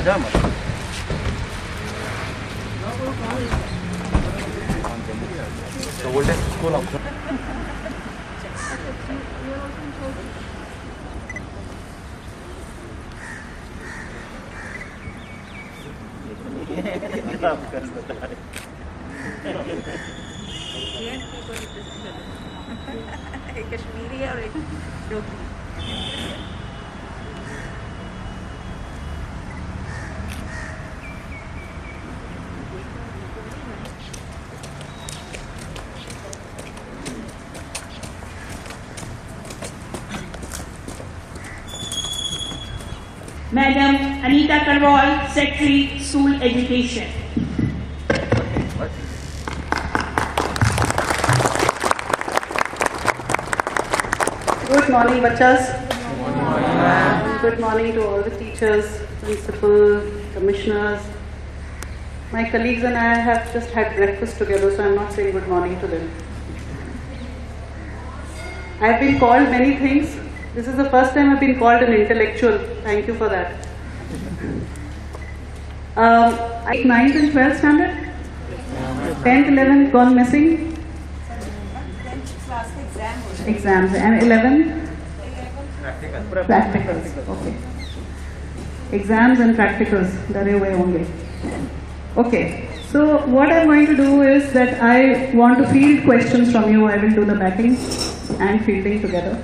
The oldest school of एक कश्मीरी है और एक Dogri. Madam Anita Karwal, Secretary, School Education. Good morning, bachas. Good morning to all the teachers, principal, commissioners. My colleagues and I have just had breakfast together, so I'm not saying good morning to them. I have been called many things. This is the first time I've been called an intellectual. Thank you for that. 9th and 12th standard? 10th, 11th gone missing? Exams. And 11th? Practicals. Okay. Exams and practicals. Dare hue honge. Okay. So what I'm going to do is that I want to field questions from you. I will do the backing and fielding together.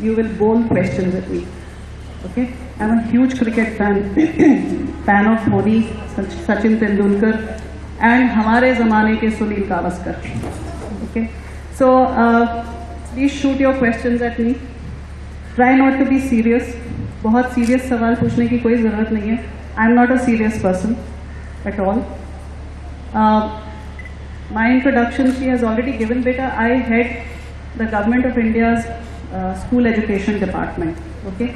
You will bowl questions at me. Okay? I'm a huge cricket fan. Fan of Dhoni, Sachin Tendulkar, and हमारे ज़माने के Sunil Gavaskar. Okay? So please shoot your questions at me. Try not to be serious. बहुत serious सवाल पूछने की कोई ज़रूरत नहीं है. I'm not a serious person at all. My introduction she has already given. Beta, I head the Government of India's School Education Department. Okay,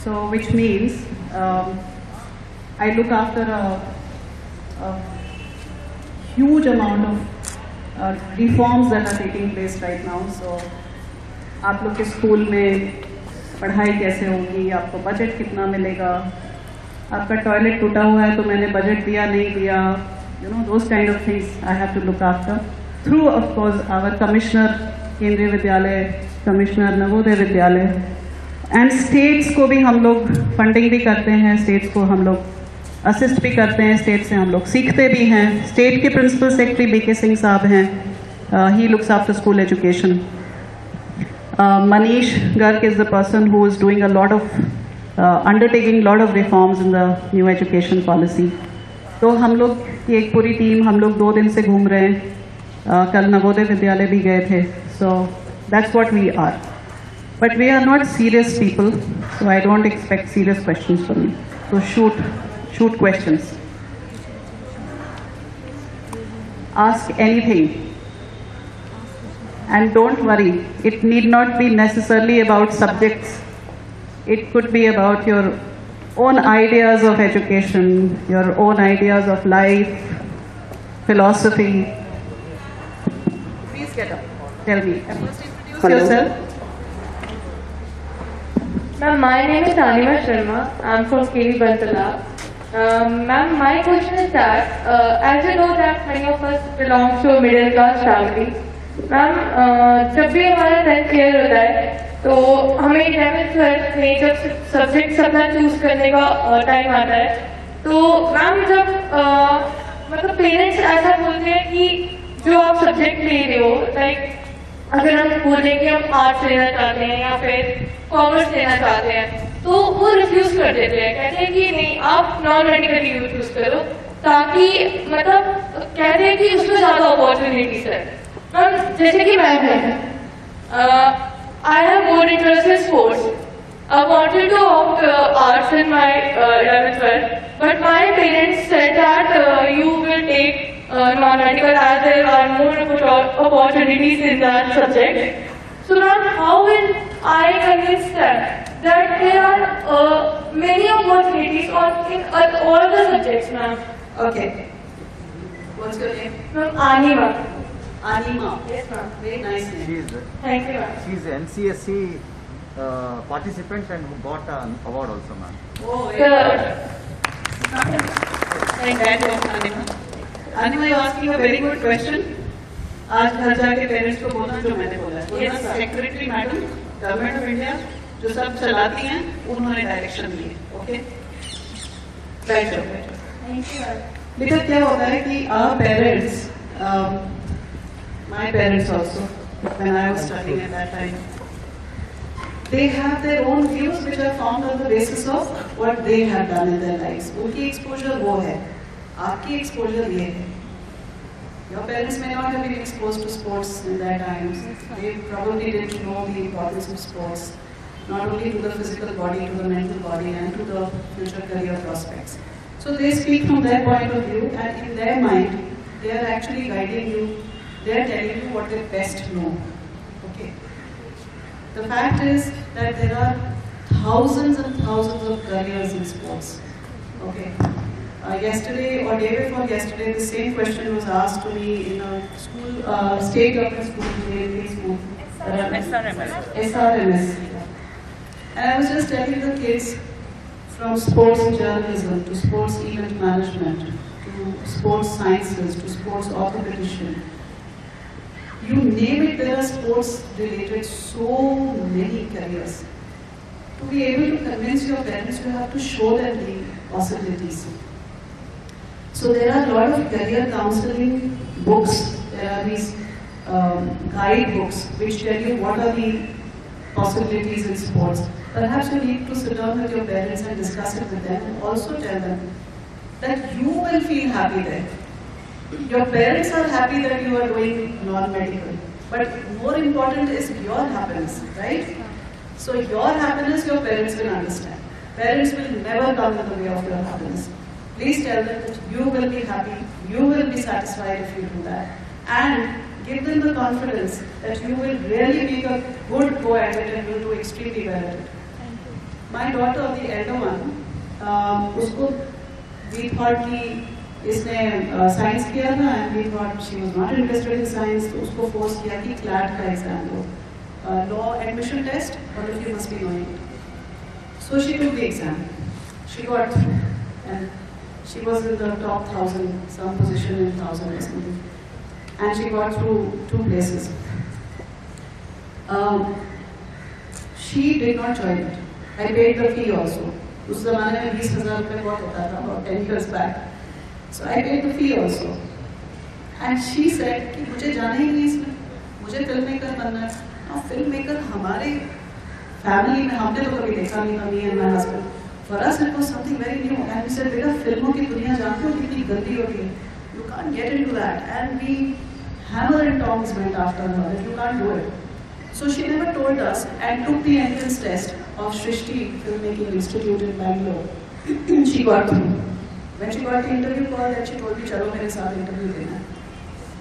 so which means I look after a huge amount of reforms that are taking place right now. So आप लोग के school में पढ़ाई कैसे होगी, आपको budget कितना मिलेगा, आपका टॉयलेट टूटा हुआ है तो मैंने बजट दिया नहीं दिया, you know, those kind of things I have to look after through, of course, our Commissioner केंद्रीय विद्यालय, commissioner Navodaya Vidyalaya, and states को भी हम लोग फंडिंग भी करते हैं, स्टेट्स को हम लोग असिस्ट भी करते हैं, स्टेट से हम लोग सीखते भी हैं. स्टेट के प्रिंसिपल सेक्रेटरी बीके सिंह साहब हैं, he looks after school education. Manish Garg is the person who is doing a lot of undertaking lot of reforms in the new education policy. तो हम लोग की एक पूरी टीम, हम लोग 2 दिन से घूम रहे हैं. कल नवोदय विद्यालय भी गए थे. So that's what we are. But we are not serious people, so I don't expect serious questions from you. So shoot questions. Ask anything. And don't worry, it need not be necessarily about subjects. It could be about your own ideas of education, your own ideas of life, philosophy. Please get up. Tell me. First introduce yourself. Ma'am, my name is Anima Sharma. I'm from KV Bantala. Ma'am, my question is that, as you know that many of us belong to a middle class family. Ma'am, जब भी हमारा 10th year होता है तो हमें 11th 12th में जब subjects अपना चूज करने का टाइम आता है तो मैम जब मतलब पेरेंट्स ऐसा बोलते हैं कि जो आप सब्जेक्ट ले रहे हो, लाइक अगर हम बोलें कि हम आर्ट्स लेना चाहते हैं या फिर कॉमर्स लेना चाहते हैं तो वो रिफ्यूज कर देते हैं, कहते हैं कि नहीं आप नॉन मेडिकल यूज करो, ताकि मतलब कहते हैं कि उसमें ज़्यादा अपॉर्चुनिटीज है. मैम जैसे कि मैं I have more interest in sports. I wanted to opt arts in my 11th 12th, but my parents said that you will take non-medical as there are more opportunities in that subject. So now how will I convince them that there are many opportunities in all the subjects, ma'am? Okay. What's your name? Ma'am, Anima. Anima. Yes, ma'am. Very nice name. Thank you, ma'am. She's NCSC participant and who got an award also, ma'am. Oh, Good. Anima, you asking a very good question. आज घर जाके parents को बोलना जो मैंने बोला है. बोलना secretary madam government of India जो सब चलाती हैं उन्होंने डायरेक्शन दी है. ओके, बैठ जाओ. बेटा क्या होता है कि our parents, my parents also, when I was studying at that time, they have their own views which are formed on the basis of what they have done in their lives. उनकी exposure वो है, आपकी exposure ये है. Your parents may not have been exposed to sports in their times. They probably didn't know the importance of sports, not only to the physical body, to the mental body, and to the future career prospects. So they speak from their point of view, and in their mind, they are actually guiding you. They are telling you what they best know. Okay. The fact is that there are thousands and thousands of careers in sports. Okay. Yesterday or day before yesterday, the same question was asked to me in a school, state government school, SRMS. And I was just telling the kids, from sports journalism to sports event management to sports sciences to sports orthopedician, you name it, there are sports related so many careers. To be able to convince your parents, you have to show them the possibilities. So there are a lot of career counseling books. There are these guide books which tell you what are the possibilities in sports. Perhaps you need to sit down with your parents and discuss it with them, and also tell them that you will feel happy there. Your parents are happy that you are doing non-medical, but more important is your happiness, right? So your happiness, your parents will understand. Parents will never come in the way of your happiness. Please tell them that you will be happy, you will be satisfied if you do that, and give them the confidence that you will really make a good go at it and will do extremely well at it. My daughter, the elder one, उसको we thought कि इसने science किया था, and we thought she was not interested in science, तो उसको force किया कि CLAT का exam दो, law admission test, all of you must be knowing it. So she took the exam, she got through, and she was in the top 1,000, some position in 1,000 or something, and she got through 2 places. She did not join it. I paid the fee also. उस ज़माने में 20,000 रुपये बहुत होता था, about 10 years back. So I paid the fee also. And she said कि मुझे जाना ही नहीं इसमें, मुझे फिल्म मेकर बनना है. Now फिल्म मेकर हमारे फैमिली में हमने तो कभी देखा नहीं था, me and my husband. For us it was something very new, and we said, बेटा फिल्मों की दुनिया जानते हो कितनी गंदी होती है, you can't get into that, and we hammer and tongs went after her that you can't do it. So she never told us and took the entrance test of Shrishti Filmmaking Institute in Bangalore. She got through. When she got the interview call, then she told me, चलो मेरे साथ interview देना.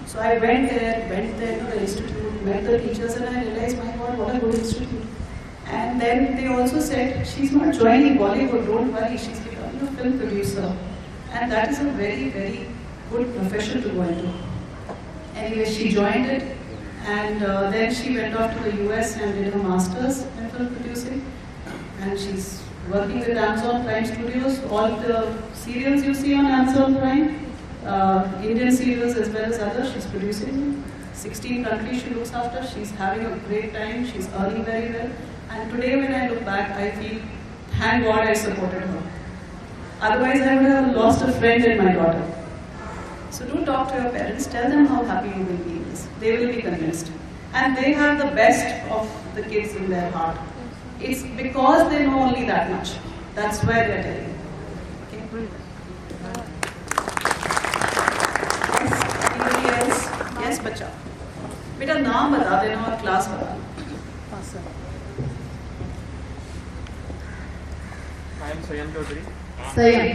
So I went there to the institute, met the teachers, and I realized, my God, what a good institute. And then they also said, she's not joining Bollywood, don't worry, she's becoming a film producer. And that is a very, very good profession to go into. Anyway, she joined it, and then she went off to the US and did her master's in film producing. And she's working with Amazon Prime Studios, all the serials you see on Amazon Prime, Indian serials as well as others, she's producing. 16 countries she looks after, she's having a great time, she's earning very well. And today when I look back, I feel, thank God I supported her. Otherwise I would have lost a friend in my daughter. So do talk to your parents, tell them how happy you will be in this. They will be convinced. And they have the best of the kids in their heart. It's because they know only that much. That's why they're telling you. Okay? Yes, anybody else? Yes, बच्चा. बेटा नाम बता देना और class बता. I am Sayam Chaudhary. Sayam.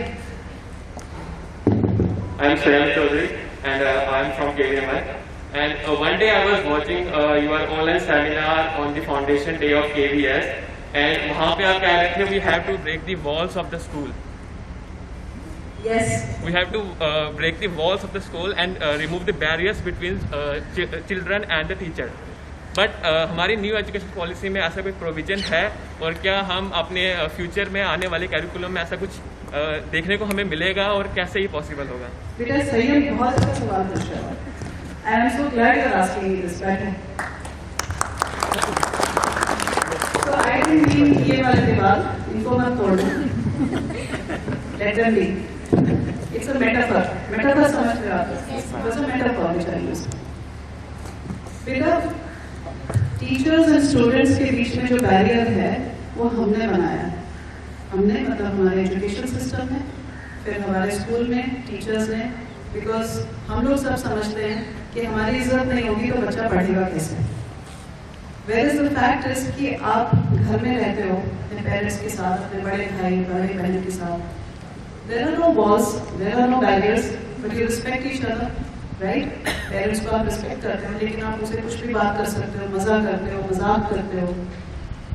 I am Sayam Chaudhary, and I am from KENDRIYA. And one day I was watching your online seminar on the foundation day of KVS, and वहाँ पे आप कह रहे थे we have to break the walls of the school. Yes. We have to break the walls of the school and remove the barriers between children and the teacher. But हमारी new education policy में ऐसा कोई provision है, और क्या हम अपने future में आने वाले कैरिकुलम में ऐसा कुछ देखने को हमें मिलेगा और कैसे ये पॉसिबल होगा? बेटा सही है, बहुत अच्छा सवाल पूछा है। I am so glad you are asking this बेटा। तो आई थिंक ये वाले दिमाग इनको मत तोड़ना, let them be. It's a metaphor, metaphor समझ रहे आप? बस अ मेटाफर चाहिए उसको। बेटा टीचर्स एंड स्टूडेंट्स के बीच में जो बैरियर है वो हमने बनाया है। हमने मतलब हमारे एजुकेशन सिस्टम में, फिर हमारे स्कूल में टीचर्स ने, बिकॉज हम लोग सब समझते हैं कि हमारी इज्जत नहीं होगी तो बच्चा पढ़ेगा कैसे। Where is the fact is कि आप घर में रहते हो अपने पेरेंट्स के साथ, अपने बड़े भाई बड़े बहन के साथ, there are no walls, there are no barriers, but you respect each other, right? Parents को आप रिस्पेक्ट करते हो, लेकिन आप उसे कुछ भी बात कर सकते हो, मजा करते हो, मजाक करते हो।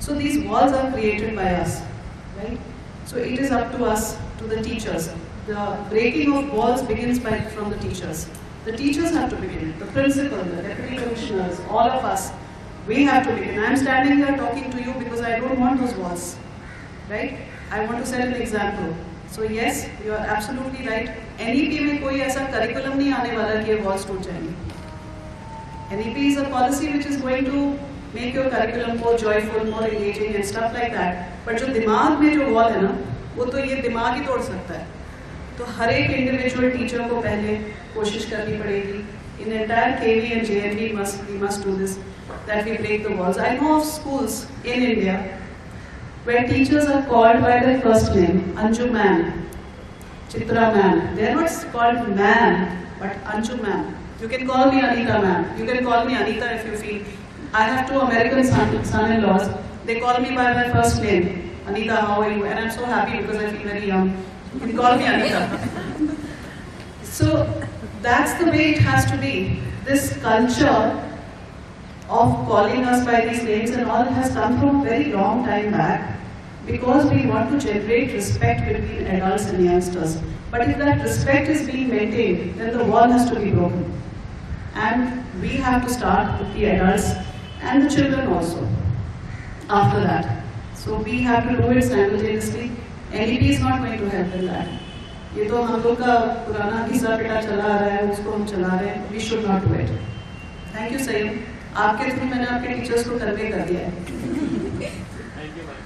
So these walls are created by us, right? So it is up to us, to the teachers. The breaking of walls begins from the teachers. The teachers have to begin. The principal, the deputy commissioners, all of us, we have to begin. I am standing here talking to you because I don't want those walls, right? I want to set an example. So yes, you are absolutely right. NEP में कोई ऐसा curriculum नहीं आने वाला कि ये walls टूट जाएंगे. NEP is a policy which is going to make your curriculum more joyful, more engaging and stuff like that. But जो दिमाग में जो वॉल है ना, वो तो ये दिमाग ही तोड़ सकता है। तो हर एक इंडिविजुअल टीचर को पहले कोशिश करनी पड़ेगी। In entire KV and JMV we must do this, that we break the walls. I know of schools in India where teachers are called by their first name, Anju ma'am, Chitra ma'am. They are not called ma'am, but Anju ma'am. You can call me Anita ma'am. You can call me Anita if you feel. I have two American son-in-laws. They call me by my first name, Anita. How are you? And I'm so happy because I feel very young. You can call me Anita. So that's the way it has to be. This culture of calling us by these names and all has come from a very long time back, because we want to generate respect between adults and youngsters. But if that respect is being maintained, then the wall has to be broken. And we have to start with the adults and the children also after that. So we have to do it simultaneously. NEP is not going to help in that. ये तो हम लोग का पुराना घिसा पिटा चला आ रहा है, उसको हम चला रहे हैं. We should not do it. Thank you Saeed. आपके थ्रू मैंने आपके टीचर्स को कन्वे कर दिया है. Thank you, ma'am.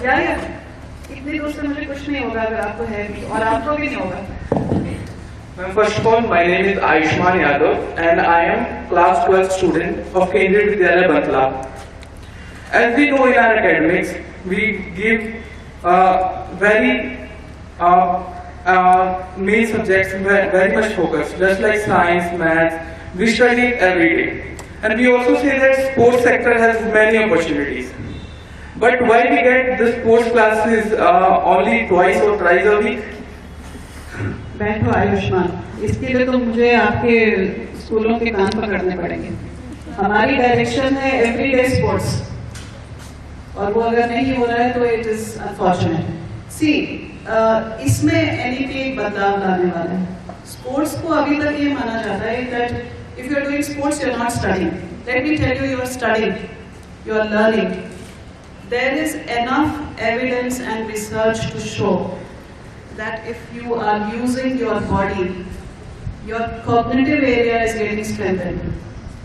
या इतनी दूर से मुझे कुछ नहीं होगा अगर आपको है भी, और आपको भी नहीं होगा. Ma'am, first of all, my name is Ayushman Yadav and I am class 12 student of KENDRIYA VIDYALAYA Bantla. As we know in our academics, we give very main subjects very much focus, just like science, maths, we study it every day. And we also say that sports sector has many opportunities. But why we get the sports classes only twice or thrice a week? बैठो आयुष्मान, इसके लिए तो मुझे आपके स्कूलों के कान पकड़ने पड़ेंगे. हमारी डायरेक्शन है एवरीडे स्पोर्ट्स, और वो अगर नहीं हो रहा है तो इट इज अनफॉर्चुनेट. सी इसमें NEP एक बदलाव लाने वाला है. स्पोर्ट्स को अभी तक ये माना जाता है that if you are doing sports you are not studying. Let me tell you, you are studying, you are learning. There is enough evidence and research to show that if you are using your body, your cognitive area is getting strengthened.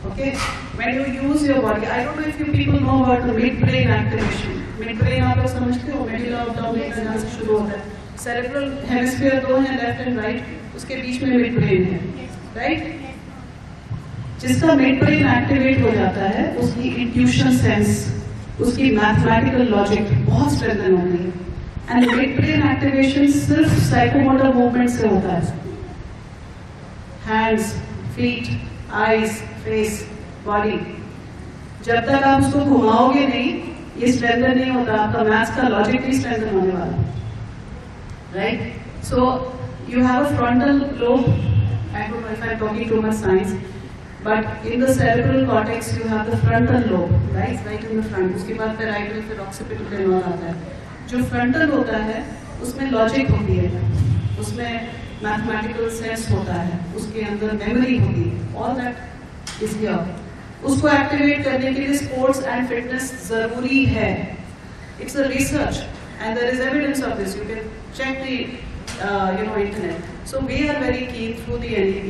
Okay? When you use your body, I don't know if you people know about the midbrain activation. Midbrain आप लोग समझते हो? Medulla oblongata जहाँ से शुरू होता है. Cerebral hemisphere दो हैं, left and right. उसके बीच में midbrain है, right? जिसका midbrain activate हो जाता है, उसकी intuition sense, उसकी मैथमेटिकल लॉजिक बहुत स्ट्रेंथन हो गई है. एंड मिड ब्रेन एक्टिवेशन सिर्फ साइकोमोटर मूवमेंट से होता है. Hands, feet, eyes, face, body. जब तक आप उसको घुमाओगे नहीं, ये स्ट्रेंथन नहीं होता. आपका मैथ्स का लॉजिक भी स्ट्रेंथन होने वाला, right? So you have a frontal lobe. I don't know if I am talking too much science, but in the cerebral cortex you have the frontal lobe, right in the front. उसके बाद parietal, फिर occipital and all आता है. जो frontal होता है उसमें logic होती है, उसमें mathematical sense होता है, उसके अंदर memory होती है. All that इस ईयर। उसको एक्टिवेट करने के लिए स्पोर्ट्स एंड फिटनेस जरूरी है। It's a research and there is evidence of this, you can check the internet. So we are very keen through the NEP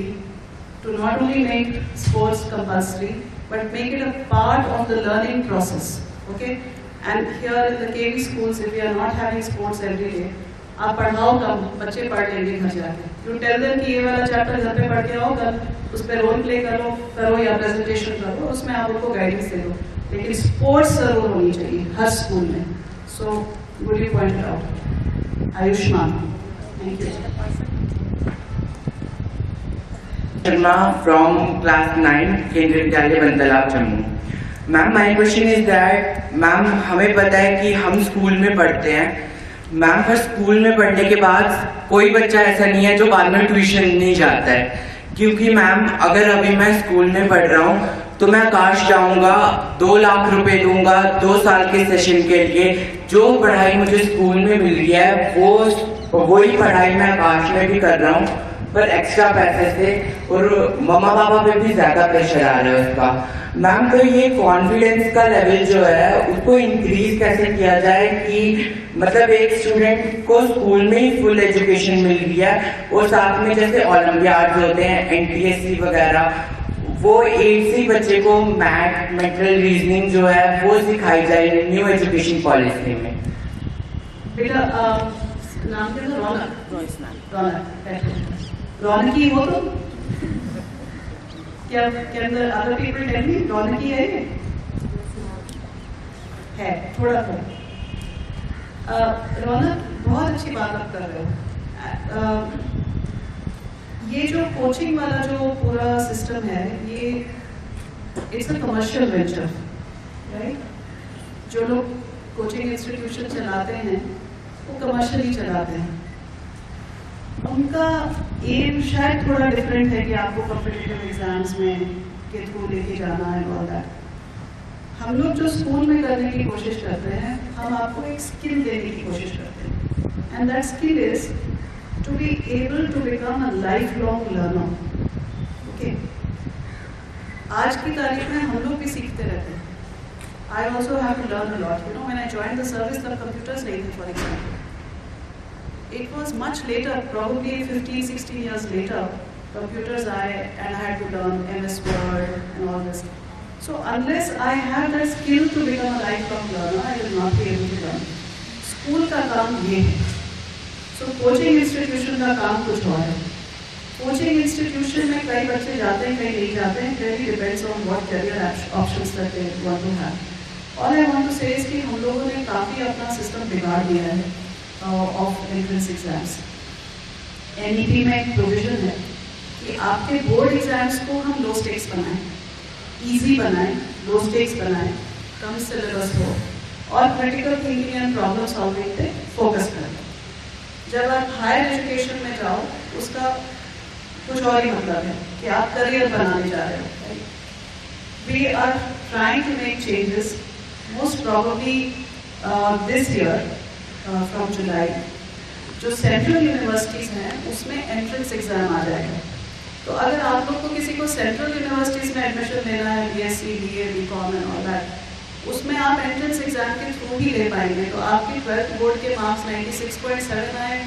to not only make sports compulsory but make it a part of the learning process. Okay, and here in the KV schools, if we are not having sports every day, आप पढ़ाओ कम, बच्चे पढ़ लेंगे घर जाके। You tell them कि ये वाला चैप्टर घर पे पढ़ के आओ, कल उस पर रोल प्ले करो या प्रेजेंटेशन करो, उसमें आप उनको गाइडेंस दे दो, लेकिन स्पोर्ट्स जरूर होनी चाहिए हर स्कूल में। So good you point out. Ayushman, thank you. Sharma from class 9, Kendriya Vidyalaya Bantalab Jammu. Ma'am my question is that, ma'am हमें पता है कि हम स्कूल में पढ़ते हैं मैम, पर स्कूल में पढ़ने के बाद कोई बच्चा ऐसा नहीं है जो बाद में ट्यूशन नहीं जाता है, क्योंकि मैम अगर अभी मैं स्कूल में पढ़ रहा हूँ तो मैं आकाश जाऊँगा, 2 लाख रुपए दूंगा 2 साल के सेशन के लिए। जो पढ़ाई मुझे स्कूल में मिल रही है वही पढ़ाई मैं आकाश में भी कर रहा हूँ, पर एक्स्ट्रा पैसे से, और मम्मा पापा पे भी ज्यादा प्रेशर आ रहा है उसका। मैम तो ये कॉन्फिडेंस का लेवल जो है उसको इंक्रीज कैसे किया जाए कि मतलब एक स्टूडेंट को स्कूल में ही फुल एजुकेशन मिल रही है और साथ में जैसे ओलंपियाड होते हैं, NTSC वगैरह, वो 8th बच्चे को मैथ, मेंटल रीजनिंग जो है वो सिखाई जाए न्यू एजुकेशन पॉलिसी में। बेटा नाम क्या था? रौनकी हो तो क्या अंदर other people tell me Raunaki है थोड़ा सा। रौनक, बहुत अच्छी बात आप कर रहे हो। ये जो कोचिंग वाला जो पूरा सिस्टम है, ये it's a commercial venture, right? जो लोग कोचिंग इंस्टीट्यूशन चलाते हैं वो कमर्शियली चलाते हैं। उनका एम शायद थोड़ा डिफरेंट है कि आपको कॉम्पिटिटिव एग्जाम्स में के थ्रू लेके जाना है और दैट। हम लोग जो स्कूल में करने की कोशिश करते हैं, हम आपको एक स्किल देने की कोशिश करते हैं, and that skill is to be able to become a life long learner. Okay, आज की तारीख में हम लोग भी सीखते रहते हैं। I also have to learn a lot. You know, when I joined the service तब कंप्यूटर्स नहीं थे, for example. It was much later, probably 15-16 years later, computers I had to learn MS Word and all this. So unless I have that skill to become a lifelong learner, I will not be able to learn. School का काम ये है। So coaching institution का काम कुछ और है। Coaching institution में कई बच्चे जाते हैं, कई नहीं जाते हैं। Really depends on what career options that they want to have. All I want to say is कि हम लोगों ने काफ़ी अपना सिस्टम बिगाड़ दिया है ऑफ एंट्रेंस एग्जाम्स। NEP में एक प्रोविजन है कि आपके बोर्ड एग्जाम्स को हम लो स्टेक्स बनाएं, इजी बनाएं, लो स्टेक्स बनाएं, कम सिलेबस हो और critical thinking and problem solving पे फोकस करें। जब आप हायर एजुकेशन में जाओ, उसका कुछ और ही मतलब है कि आप करियर बनाने जा रहे हो। We are trying to make changes, most probably this year from July. जो सेंट्रल यूनिवर्सिटीज़ हैं उसमें एंट्रेंस एग्जाम आ जाएगा। तो अगर आप लोग को किसी को सेंट्रल यूनिवर्सिटीज़ में एडमिशन लेना है, BSc, BA, BCom and all that, उसमें आप एंट्रेंस एग्जाम के थ्रू ही ले पाएंगे। तो आपकी 12th बोर्ड के मार्क्स 96.7 आए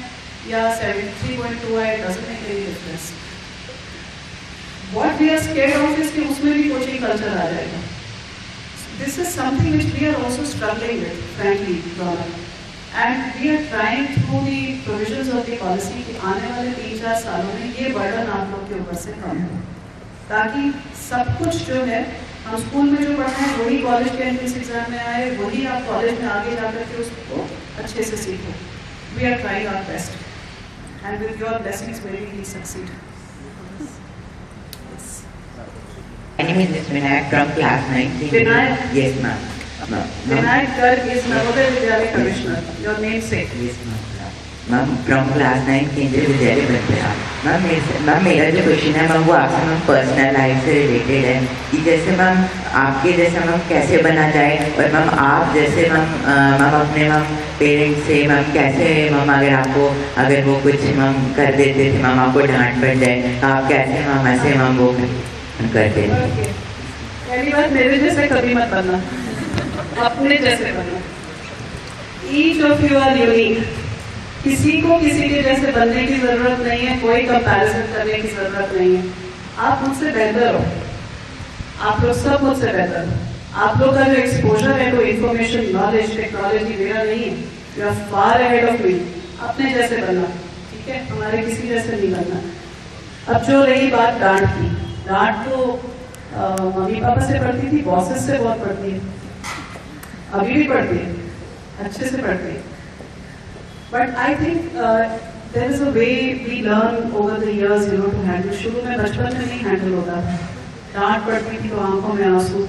या 73.2 आए, doesn't make any difference. What we are scared of is कि उसमें भी कोचिंग कल्चर आ जाएगा। This is something which we are also struggling with, frankly government, and we are trying through the provisions of the policy कि आने वाले 3-4 सालों में ये बर्डन आप लोग के ऊपर से कम हो, ताकि सब कुछ जो है हम स्कूल में जो पढ़ा है वही कॉलेज के एंट्रेंस एग्जाम में आए, वही आप कॉलेज में आगे जाकर के उसको अच्छे से सीखो। We are trying our best and with your blessings we will succeed. My name is Vinayak from class 9. Vinayak? Yes, ma'am. Vinayak Garg is Navodaya Vidyalaya Commissioner. Your namesake. Yes, ma'am. Ma'am from class 9 Kendriya Vidyalaya बंतलाब। Ma'am मेरा जो question है ma'am वो आपसे ma'am personal life से related है कि जैसे ma'am आपके जैसे मैम कैसे बना जाए, और मैम आप जैसे मैम अपने मैम पेरेंट्स से मैम कैसे मैम अगर वो कुछ मैम कर देते थे, मैम आपको डांट पड़ जाए तो आप कैसे मैम ऐसे मैम वो हम करते हैं। Okay. पहली बात, मेरे जैसे कभी मत बनना, अपने जैसे बनना। Each of you are unique. किसी को किसी के जैसे बनने की जरूरत नहीं है, कोई कंपैरिजन करने की जरूरत नहीं है। आप मुझसे बेहतर हो, आप लोग सब मुझसे बेहतर हो। आप लोग का जो एक्सपोजर है, कोई इंफॉर्मेशन, नॉलेज, टेक्नोलॉजी मेरा नहीं है। You are far ahead of me. अपने जैसे बनना, ठीक है, हमारे किसी जैसे नहीं बनना। अब जो रही बात डांट की, डांट तो मम्मी पापा से पढ़ती थी, बॉसेस से बहुत पढ़ती है, अभी भी पढ़ती है, अच्छे से पढ़ती है। But I think there is a way we learn over the years, you know, to handle. शुरू में बचपन में नहीं हैंडल होता था। डांट पड़ती थी तो आंखों में आंसू,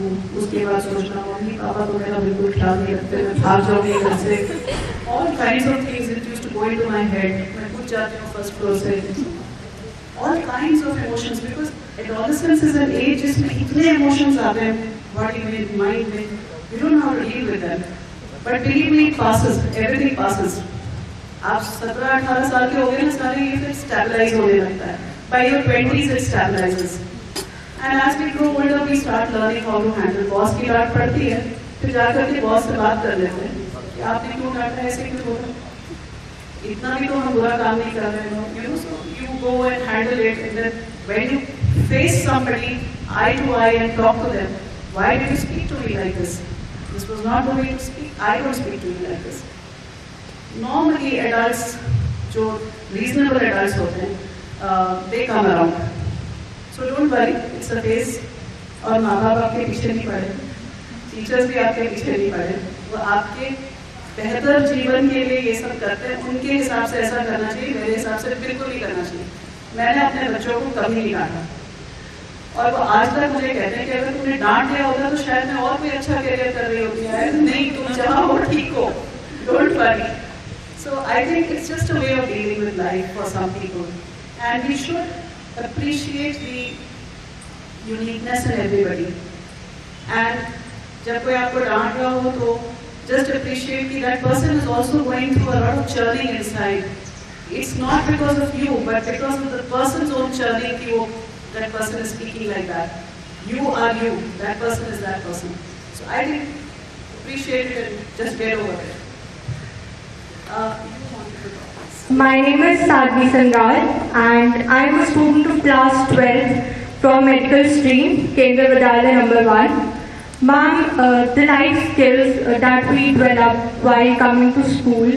उसके बाद सोचना मम्मी पापा तो मेरा बिल्कुल ख्याल नहीं रखते, मैं भाग जाऊंगी घर से। All kinds of things it used to go into my head. मैं पूछ जाती हूँ फर्स्ट फ्लोर से। All kinds of emotions, because adolescence is an age जिसमें इतने इमोशंस आते हैं बॉडी में, माइंड में, you don't know how to deal with them. But believe me, it passes, everything passes. आप 17-18 साल के हो गए ना, सारे ये फिर स्टेबलाइज होने लगता है। By your 20s it stabilises. And as we grow older, we start learning how to handle. Boss की डांट पड़ती है, फिर जाकर के बॉस से बात कर लेते हैं कि आपने क्यों डांटा, ऐसे क्यों बोला, इतना भी तो हम बुरा काम नहीं कर रहे हैं। You know, so you go and handle it, and then when you face somebody eye to eye and talk to them, why did you speak to me like this? This was not the way to speak. I don't speak to you like this. Normally, adults, जो reasonable adults होते हैं, they come around. So don't worry, it's a phase. और माँ बाप आपके पीछे नहीं पड़े, टीचर्स भी आपके पीछे नहीं पड़े। वो आपके बेहतर जीवन के लिए ये सब करते हैं। उनके हिसाब से ऐसा करना चाहिए, मेरे हिसाब से बिल्कुल नहीं करना चाहिए। मैंने अपने बच्चों को कभी नहीं डांटा और वो आज तक मुझे कहते हैं कि अगर तुमने डांट लिया होता तो शायद मैं और कोई अच्छा करियर कर रही होती। नहीं, तुम जहाँ हो ठीक हो, don't worry. So I think it's just a way of dealing with life for some people, and we should appreciate the uniqueness in everybody. And जब कोई आपको डांट रहा हो तो just appreciate that that person is also going through a lot of churning inside. It's not because of you, but because of the person's own churning that person is speaking like that. You are you, that person is that person. So I think appreciate it and just get over it. My name is Sadhvi Sangar and I am a student of class 12 from medical stream, KENDRIYA VIDYALAYA number 1. Ma'am, the life skills that we develop while coming to school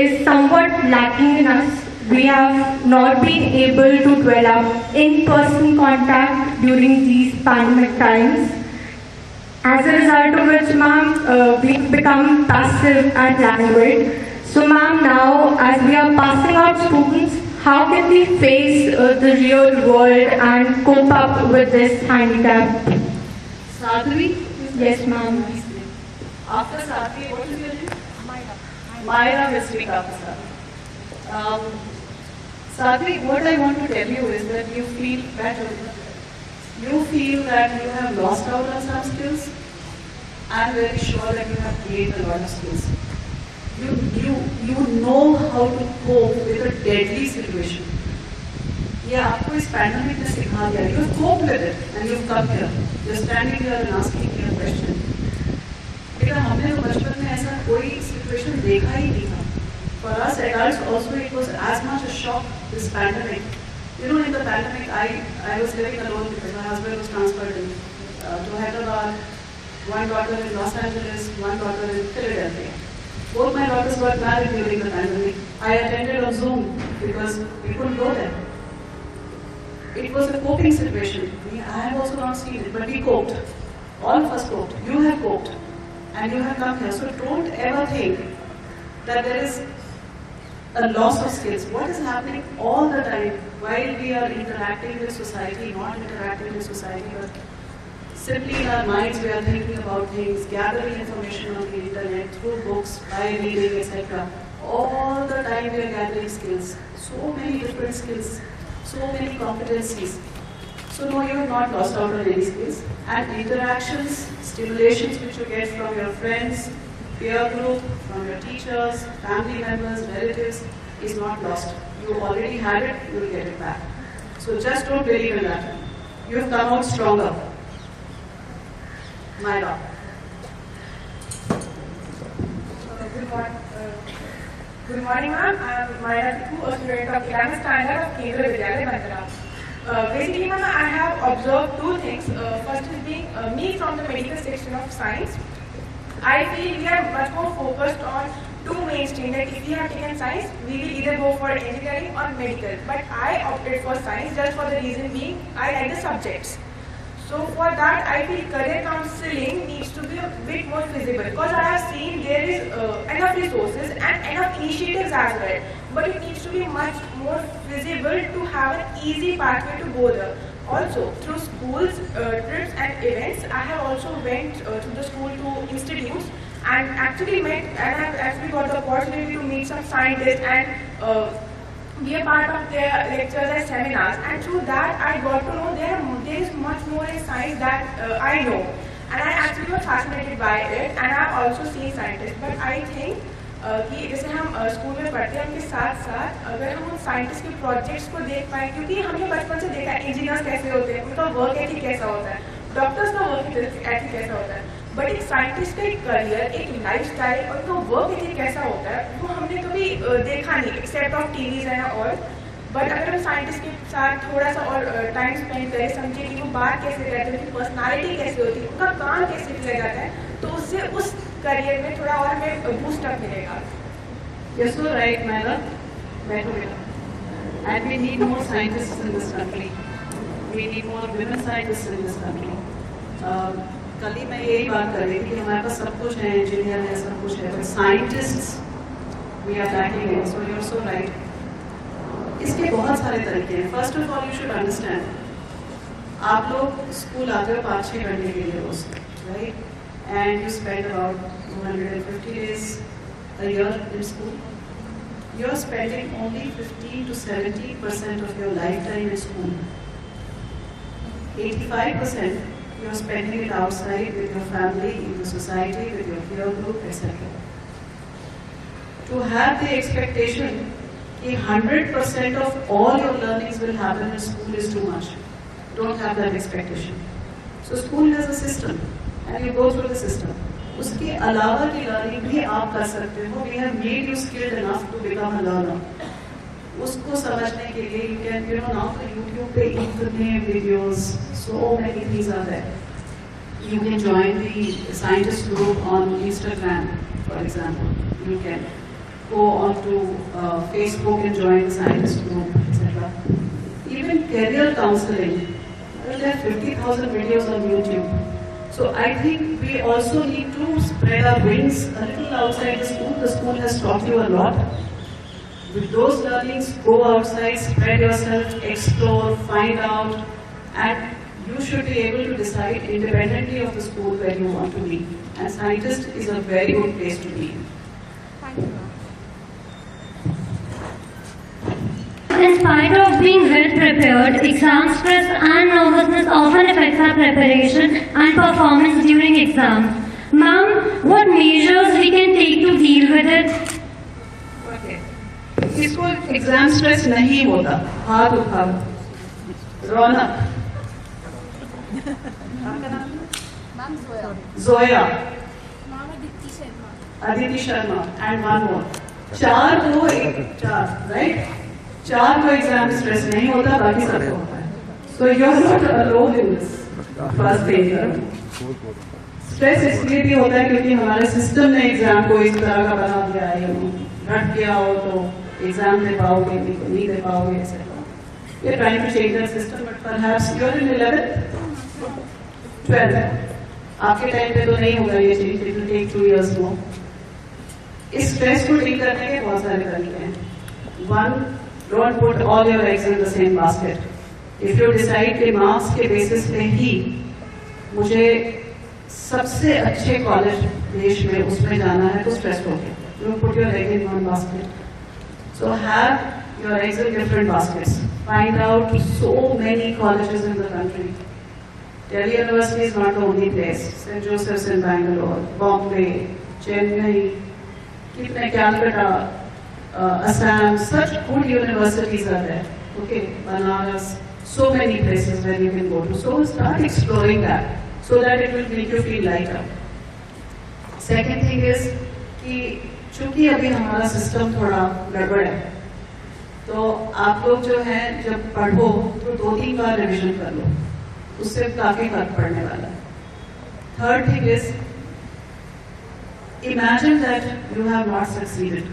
is somewhat lacking in us. We have not been able to develop in-person contact during these pandemic times. As a result of which, ma'am, we've become passive and languid. So ma'am, now as we are passing out students, how can we face the real world and cope up with this handicap? Sadhvi? Yes ma'am. After Sadhvi, what is your name? Myra Visvika Prasad. Sadhvi, what I want to tell you is that you feel better. You feel that you have lost out on some skills. I'm very sure that you have gained a lot of skills. You know how to cope with a deadly situation. ये आपको इस pandemic ने सिखा दिया. You have coped with it and you've come here. You're standing here and asking me a question. बेटा, हमने तो बचपन में ऐसा कोई सिचुएशन देखा ही नहीं था. For us adults also it was as much a shock, this pandemic. You know, in the pandemic I was living alone because my husband was transferred to Hyderabad. One daughter in Los Angeles, one daughter in Philadelphia. Both my daughters got married during the pandemic. I attended on Zoom because we couldn't go there. It was a coping situation. I have also not seen it, but we coped. All of us coped. You have coped. And you have come here. So don't ever think that there is a loss of skills. What is happening all the time while we are interacting with society, not interacting with society, but simply in our minds we are thinking about things, gathering information on the internet, through books, by reading, etc. All the time we are gathering skills. So many different skills, so many competencies. So no, you have not lost out on any skills. And interactions, stimulations which you get from your friends, peer group, from your teachers, family members, relatives, is not lost. You already had it, you will get it back. So just don't believe in that. you have come out stronger. Myra. Good morning, ma'am. I'm Myra, a student of 11th standard of KENDRIYA VIDYALAYA Bandra. Basically, ma'am, I have observed two things. First is being me from the medical section of science. I feel we are much more focused on two mainstream. Like if we have taken science, we will either go for engineering or medical. But I opted for science just for the reason being I like the subjects. So for that, I feel career counseling needs to be a bit more feasible because I have seen there is enough resources and enough initiatives as well. But it needs to be much more feasible to have an easy pathway to go there. Also, through schools, trips and events, I have also went to the school to institutes and actually met and I have actually got the opportunity to meet some scientists and be a part of their lectures and seminars, and through that I got to know there is much more in science that I know, and I actually was fascinated by it, and I have also seen scientists. But I think कि जैसे हम school में पढ़ते हैं उनके साथ साथ अगर हम उन साइंटिस्ट के प्रोजेक्ट्स को देख पाए, क्योंकि हमने बचपन से देखा है इंजीनियर्स कैसे होते हैं, उनका वर्क एथिक कैसा होता है, डॉक्टर्स का वर्क एथिक कैसा होता है, बट एक साइंटिस्ट का एक करियर, एक लाइफस्टाइल और उनका वर्क एथिक कैसा होता है वो हमने कभी देखा नहीं except of TVs and all. But अगर हम साइंटिस्ट के साथ थोड़ा सा और टाइम स्पेंड करें, समझे कि वो बात कैसे करते हैं, उनकी पर्सनालिटी कैसे होती है, उनका काम कैसे किया जाता है, तो उससे उस करियर में थोड़ा और हमें बूस्ट अप मिलेगा. You're so right, Myra. And we need more scientists in this country. We need more women scientists in this country. कल ही मैं यही बात कर रही थी कि हमारे पास सब कुछ है, इंजीनियर है, सब कुछ है, but scientists we are lacking in. So you're so right. इसके बहुत सारे तरीके हैं. First of all, you should understand. आप लोग स्कूल आते हो 5-6 घंटे के लिए रोज, right? And you spend about 250 days a year in school. You're spending only 15 to 70% of your lifetime in school. 85% you're spending it outside with your family, in the society, with your peer group, etc. To have the expectation that 100% of all your learnings will happen in school is too much. Don't have that expectation. So school has a system and you go through the system. उसके अलावा की learning भी आप कर सकते हो. We have made you skilled enough to become a learner. उसको समझने के लिए you can, now for YouTube पे इतने videos, so many things are there. You can join the scientist group on Instagram, for example. You can go on to Facebook and join the scientist group, etc. Even career counseling. There are 50,000 videos on YouTube. So I think we also need to spread our wings a little outside the school. The school has taught you a lot. With those learnings, go outside, spread yourself, explore, find out, and you should be able to decide independently of the school where you want to be. And scientist is a very good place to be. Thank you. In spite of being well prepared, exam stress and nervousness often affects our preparation and performance during exams. Ma'am, what measures we can take to deal with it? Okay. इसको exam stress नहीं होता. हाथ उठाओ. रौनक. Zoya. Aditi Sharma. And one more. 4 right? 4 को exam stress नहीं होता, बाकी सबको होता है. So you are not alone in this. First thing. Stress इसलिए भी होता है क्योंकि हमारे सिस्टम ने एग्जाम को इस तरह का बना दिया है. घट गया हो तो एग्जाम दे पाओगे, नहीं दे पाओगे, etc. We are trying to change that system, but perhaps you are in 11th, 12th. आपके टाइम पे तो नहीं होगा ये चीज. It will take 2 years more. इस स्ट्रेस को डील करने के बहुत सारे तरीके हैं. One, don't put all your eggs in the same basket. If you decide कि मार्क्स के बेसिस पे ही मुझे सबसे अच्छे कॉलेज देश में उसमें जाना है तो स्ट्रेस हो गया. You put your egg in one basket. So have your eggs in different baskets. Find out so many colleges in the country. Delhi University is not the only place. St. Joseph's in Bangalore, Bombay, Chennai, Calcutta, Assam, such good universities are there. Okay, Banaras. so many places where you can go to. So start exploring that so that it will make you feel lighter. Second thing is कि चूंकि अभी हमारा system थोड़ा गड़बड़ है, तो आप लोग जो हैं जब पढ़ो तो 2-3 बार रिविजन कर लो, उससे काफी फर्क पड़ने वाला है. Third thing is, imagine that you have not succeeded.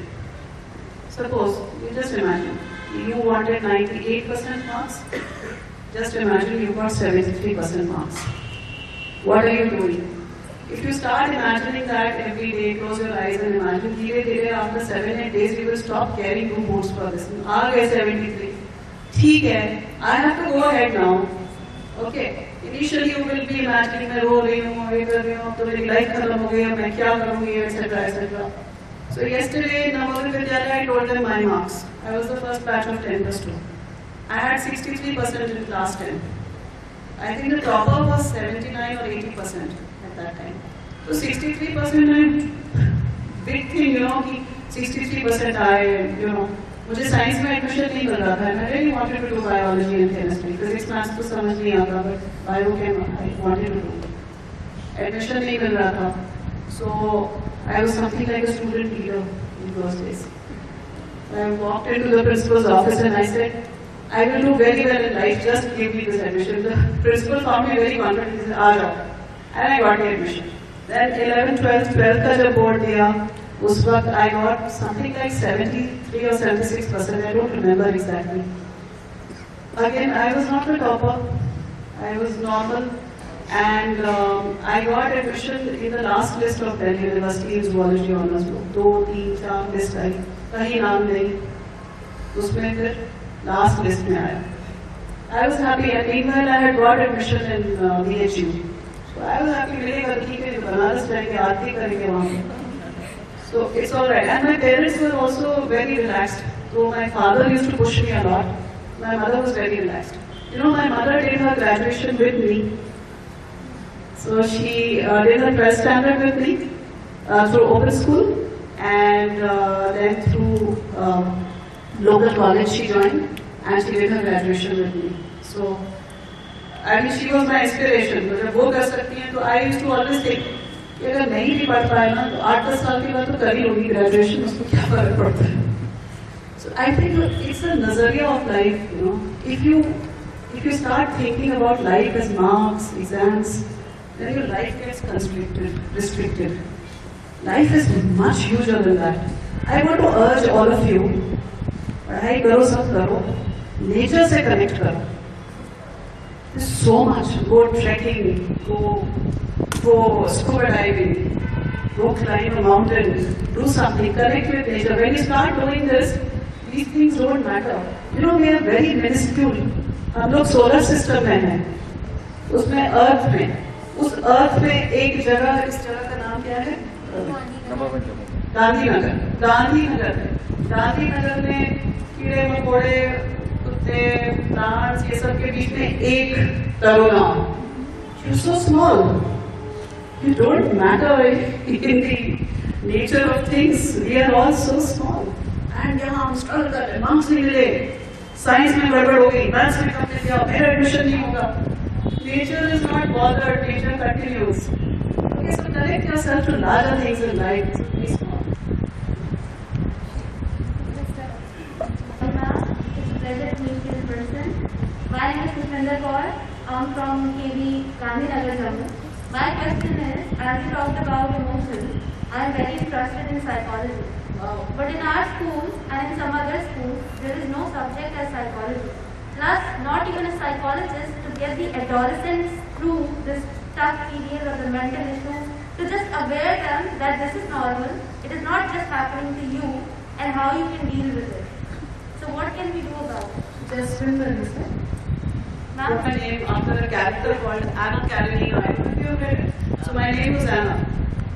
Suppose, you just imagine, you wanted 98% marks, just imagine you got 73% marks. What are you doing? If you start imagining that every day, close your eyes and imagine, धीरे-धीरे after 7-8 days, we will stop caring who votes for this. आ गए 73. ठीक है, I have to go ahead now. Okay. Initially you will be imagining मैं रो रही हूँ, ये कर रही हूँ, तो मेरी लाइफ खत्म हो गई है, मैं क्या करूँगी, etc. etc. So yesterday in Nagar Vidyalaya, I told them my marks. I was the first batch of 10+2. I had 63% in class 10. I think the topper was 79 or 80% at that time. So 63% is big thing, you know, कि 63% आए, you know. मुझे science में admission नहीं मिल रहा था. I really wanted to do biology and chemistry. Physics maths तो समझ नहीं आता, but biochem I wanted to do. Admission नहीं मिल रहा था. So I was something like a student leader in those days. I walked into the principal's office and I said, I will do very well in life, just give me this admission. The principal found me very confident. He said, आ जाओ. And I got the admission. Then 11th, 12th का जब board दिया, उस वक्त I got something like 73 or 76%. I don't remember exactly. Again, I was not the topper. I was normal. And I got admission in the last list of Delhi University in Zoology Honours book. 2, 3, 4 list आई, कहीं नाम नहीं. उसमें फिर last list में आया. I was happy. And meanwhile, I had got admission in VHU. So I was happy. मिलेगा ठीक है, बनारस जाएंगे, आरती करेंगे वहाँ. So it's all right. And my parents were also very relaxed. So my father used to push me a lot. My mother was very relaxed. You know, my mother did her graduation with me. So she did her 12th standard with me through open school, and then through local college she joined, and she did her graduation with me. So I mean, she was my inspiration. जब वो कर सकती हैं, तो I used to always think कि अगर नहीं भी पढ़ पाए ना, तो 8-10 साल के बाद तो कर ही होगी graduation, उसको क्या फर्क पड़ता है? So I think it's a nazariya of life, you know. If you start thinking about life as marks, exams, then your life gets restricted. Life is much huger than that. I want to urge all of you, पढ़ाई करो सब करो, nature से connect करो. There's so much. Go trekking, go scuba diving, go climb a mountain, do something, connect with nature. When you start doing this, these things don't matter. You know, we are very minuscule. हम लोग solar system में हैं, उसमें earth में, उस earth में एक जगह, इस जगह का नाम क्या है? गांधीनगर में कीड़े मकोड़े, कुत्ते, प्लांट्स, ये सब के बीच में एक तरोना. You're so small. You don't matter in the nature of things. We are all so small. And यहाँ हम struggle कर रहे हैं, marks नहीं मिले, साइंस में गड़बड़ हो गई, मैथ्स में कम दिया, मेरा एडमिशन नहीं होगा. Nature is not bothered. Nature continues. Okay, so connect yourself to larger things in life. So be small. It's a pleasure to meet you in person. My name is Kuswinder Kaur. I'm from KB Gandhinagar, Jammu. My question is, as you talked about emotions, I'm very interested in psychology. But in our schools and in some other schools, there is no subject as psychology. Plus, not even a psychologist to get the adolescents through this tough period of the mental issues, to just aware them that this is normal, it is not just happening to you, and how you can deal with it. So what can we do about it? Just remember this. Ma'am? Put my name after a character called Anna Karenina. I don't know if you have read it. So my name was Anna.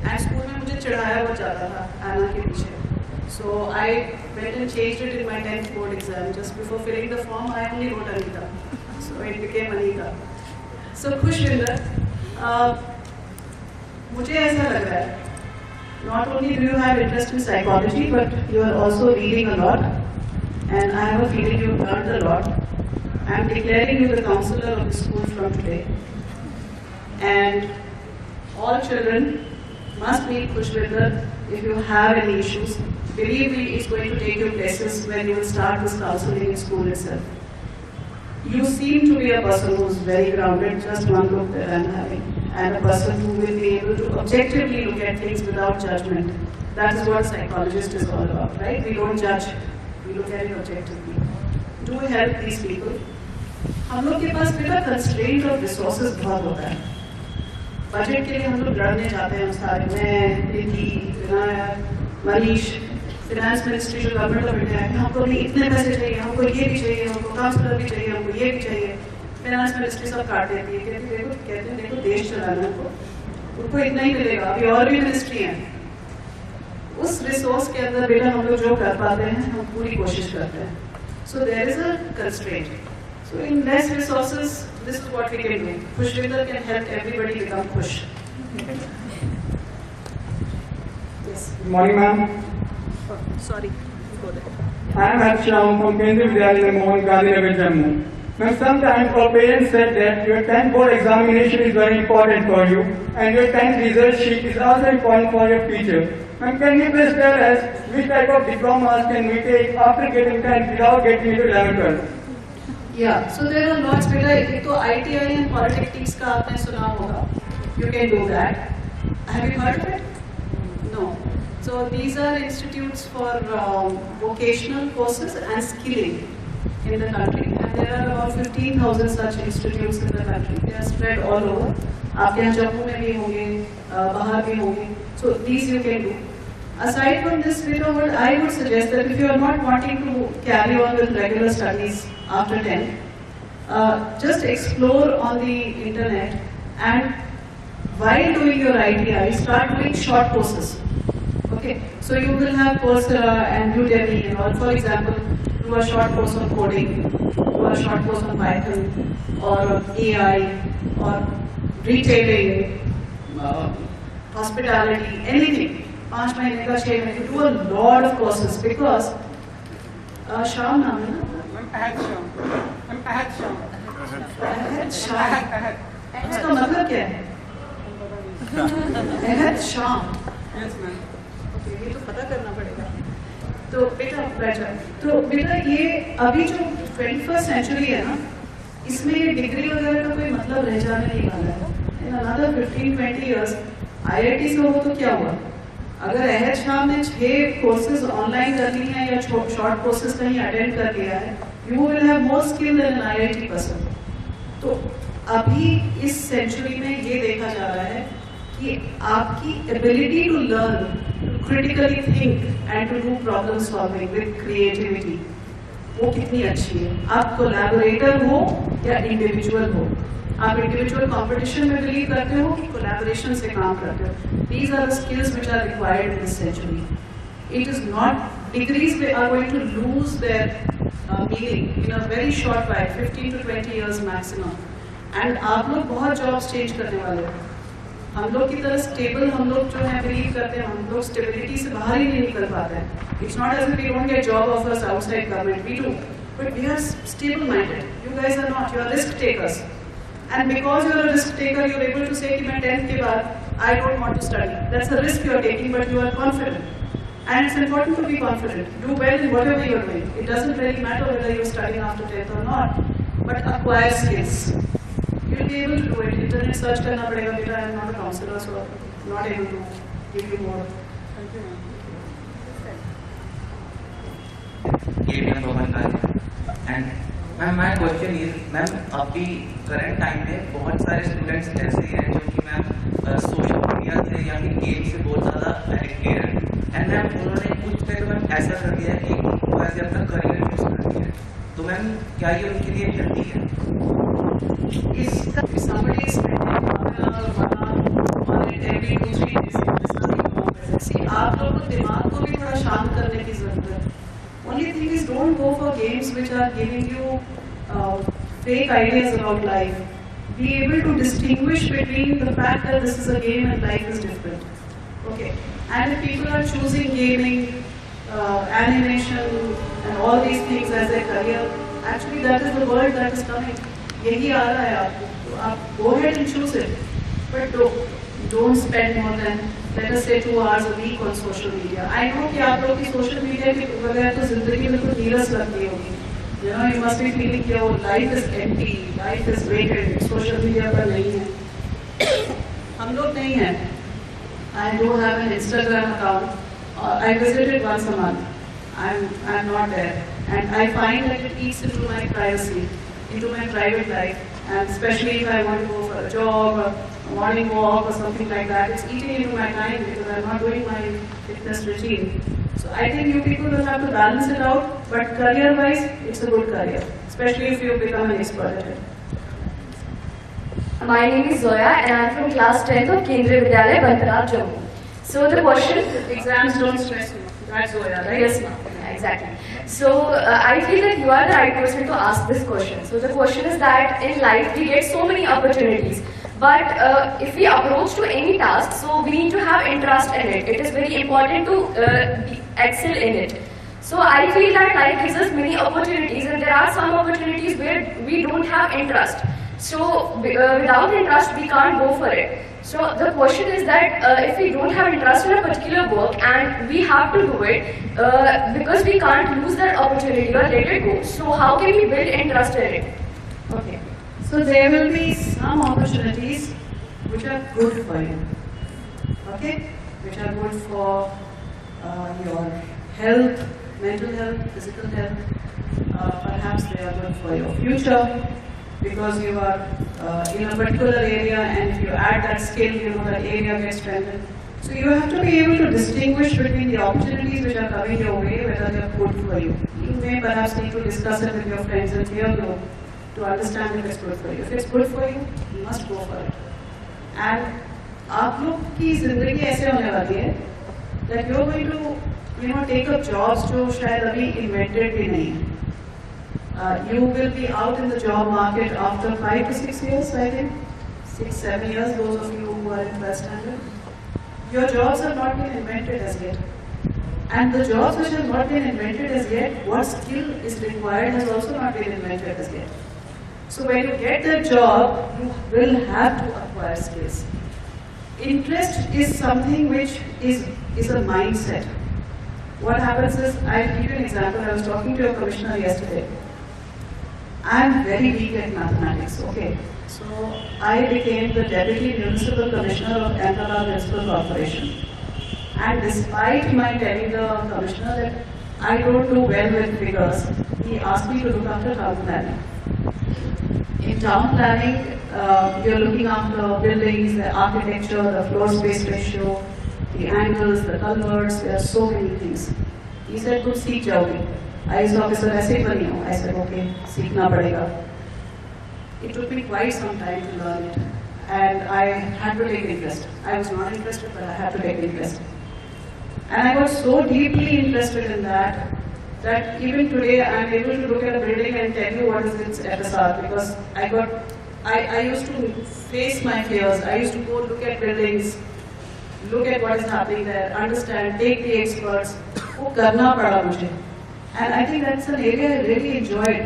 And school में मुझे चिढ़ाया बहुत ज़्यादा था Anna के पीछे. So I went and changed it in my 10th board exam. Just before filling the form, I only wrote Anita. So it became Anita. So Kushwinder, मुझे ऐसा लग रहा है, not only do you have interest in psychology, but you are also reading a lot, and I have a feeling you've learned a lot, I am declaring you the counselor of the school from today. And all children must meet Khushvinder if you have any issues. Believe me, it's going to take you places when you will start this counseling in school itself. You seem to be a person who is very grounded, just one look that I am having, and a person who will be able to objectively look at things without judgment. That is what a psychologist is all about, right? We don't judge, we look at it objectively. Do help these people. हम लोग के पास बेटा constraint of resources बहुत होता है. Budget के लिए हम लोग लड़ने जाते हैं सारे, मैं, प्रीति, विनायक, मनीष, फाइनेंस मिनिस्ट्री जो गवर्नमेंट ऑफ इंडिया है, हमको भी इतने पैसे चाहिए, हमको ये भी चाहिए, हमको काउंसलर भी चाहिए, हमको ये भी चाहिए. फाइनेंस मिनिस्ट्री सब काट देती है, कहते हैं देखो देश चलाना उनको इतना ही मिलेगा. अभी और भी मिनिस्ट्री हैं. उस रिसोर्स के अंदर बेटा हम लोग जो कर पाते हैं हम पूरी कोशिश करते हैं. So there is a constraint. So in less resources, this is what we can do. Khushvinder can help everybody become Khush. Yes. Good morning, ma'am. Sorry, go there. I am Harsham from KENDRIYA VIDYALAYA, NAGAR, JAMMU. Now, sometimes our parents said that your 10th board examination is very important for you, and your 10th result sheet is also important for your future. Ma'am, can you please tell us which type of diplomas can we take after getting 10th without getting into 11th? Yeah, so there are lots. बेटा एक तो ITI and Polytechnics का आपने सुना होगा. You can do that. Have you heard of it? No. So these are institutes for vocational courses and skilling in the country, and there are about 15,000 such institutes in the country. They are spread all over. आपके यहाँ जम्मू में भी होंगे, बाहर भी होंगे. So these you can do. Aside from this, what I would suggest that if you are not wanting to carry on with regular studies after 10, just explore on the internet, and while doing your ITI, start doing short courses. Okay, so you will have Coursera and Udemy and all. For example, do a short course on coding, do a short course on Python or AI or retailing, hospitality, anything. 5 महीने का 6 महीने, do a lot of courses because शाम नाम है ना? अहद शाम. उसका मतलब क्या है? अहद शाम. ये तो पता करना पड़ेगा. तो बेटा बैठ जाओ. तो बेटा ये अभी जो 21st सेंचुरी है ना, इसमें ये डिग्री वगैरह का कोई मतलब रह जाने नहीं वाला है. In another 15-20 years, IIT से हो तो क्या हुआ? अगर अहद शाम ने 6 कोर्सेज ऑनलाइन कर ली हैं या शॉर्ट कोर्सेज कहीं अटेंड कर लिया है, you will have more skill than an IIT person. तो अभी इस सेंचुरी में ये देखा जा रहा है कि आपकी ability to learn, to critically think and to do problem solving with creativity, वो कितनी अच्छी है. आप कोलैबोरेटर हो या इंडिविजुअल हो, आप इंडिविजुअल कंपटीशन में बिलीव करते हो कि कोलैबोरेशन से काम करते हो. These are the skills which are required in this century. It is not, degrees are going to lose their meaning in a very short while, 15 to 20 years maximum. And आप लोग बहुत jobs change करने वाले हो. हम लोग की तरह स्टेबल, हम लोग जो है बिलीव करते हैं, हम लोग स्टेबिलिटी से बाहर ही नहीं निकल पाते हैं. It's not as if we don't get job offers outside government, we do, but we are stable minded. You guys are not, you are risk takers. And because you are a risk taker, you are able to say कि मैं 10th के बाद I don't want to study. That's a risk you are taking, but you are confident. And it's important to be confident. Do well in whatever you are doing. It doesn't really matter whether you are studying after 10th or not, but acquire skills. You will be able to do it. Internet search करना पड़ेगा बेटा. I am not a counselor, so I'm not able to give you more. Thank you. And ma'am my question is, ma'am अभी current time में बहुत सारे students ऐसे हैं जो कि मैम सोशल मीडिया से या फिर गेम से बहुत ज़्यादा एडिक्टेड हैं. एंड मैम उन्होंने कुछ पे तो मैम ऐसा कर दिया है कि उनको ऐसे अपना करियर चूज कर दिया है. तो मैम क्या ये उनके लिए हेल्दी है? इसका somebody is every 2-3 days. See, आप लोगों को दिमाग को भी थोड़ा शांत करने की जरूरत है. Only thing is, don't go for games which are giving you fake ideas about life. Be able to distinguish between the fact that this is a game and life is different. Okay. And if people are choosing gaming, animation, and all these things as their career, actually that is the world that is coming. यही आ रहा है आपको, तो आप go ahead and choose it, but don't spend more than, let us say, 2 hours a week on social media. I know कि आप लोग की social media के बगैर तो जिंदगी में कुछ नीरस लगती होगी. You know, you must be feeling कि वो life is empty, life is vacant, social media पर नहीं है. हम लोग नहीं हैं. I do have an Instagram account. I visit it once a month. I'm not there, and I find that it eats into my privacy, into my private life, and especially if I want to go for a jog or a morning walk or something like that, it's eating into my time because I'm not doing my fitness routine. So I think you people will have to balance it out, but career-wise, it's a good career, especially if you become an expert at it. My name is Zoya and I am from class 10th of KENDRIYA VIDYALAYA, Bantalab, Jammu. So the question... Exams don't stress you. That's Zoya, right? Yes, ma'am. Exactly. So I feel that you are the right person to ask this question. So the question is that in life we get so many opportunities. But if we approach to any task, so we need to have interest in it. It is very important to excel in it. So I feel that life gives us many opportunities, and there are some opportunities where we don't have interest. So without interest, we can't go for it. So the question is that if we don't have interest in a particular work and we have to do it, because we can't lose that opportunity or let it go. So how can we build interest in it? Okay. So there will be some opportunities which are good for you. Okay? Which are good for your health, mental health, physical health. Perhaps they are good for your future, because you are in a particular area, and if you add that skill, you know, that area gets strengthened. So you have to be able to distinguish between the opportunities which are coming your way, whether they are good for you. You may perhaps need to discuss it with your friends and peer group to understand if it's good for you. If it's good for you, you must go for it. And आप लोग की जिंदगी ऐसे होने वाली है that you're going to, take up jobs जो शायद अभी invented भी नहीं है. You will be out in the job market after 5 to 6 years, I think. 6, 7 years, those of you who are in 12th standard. Your jobs have not been invented as yet. And the jobs which have not been invented as yet, what skill is required has also not been invented as yet. So when you get that job, you will have to acquire skills. Interest is something which is a mindset. What happens is, I'll give you an example. I was talking to a commissioner yesterday. I'm very weak at mathematics, okay. So I became the Deputy Municipal Commissioner of Ahmedabad Municipal Corporation. And despite my telling the Commissioner that I don't do well with figures, he asked me to look after town planning. In town planning, you're looking after buildings, the architecture, the floor space ratio, the angles, the culverts, there are so many things. He said, "Good, seek jaoge." IAS officer ऐसे ही बनी हूँ. I said, okay, सीखना पड़ेगा. It took me quite some time to learn it, and I had to take interest. I was not interested, but I had to take interest. And I got so deeply interested in that even today I am able to look at a building and tell you what is its FSR, because I used to face my fears. I used to go look at buildings, look at what is happening there, understand, take the experts. वो करना पड़ा मुझे. And I think that's an area I really enjoyed.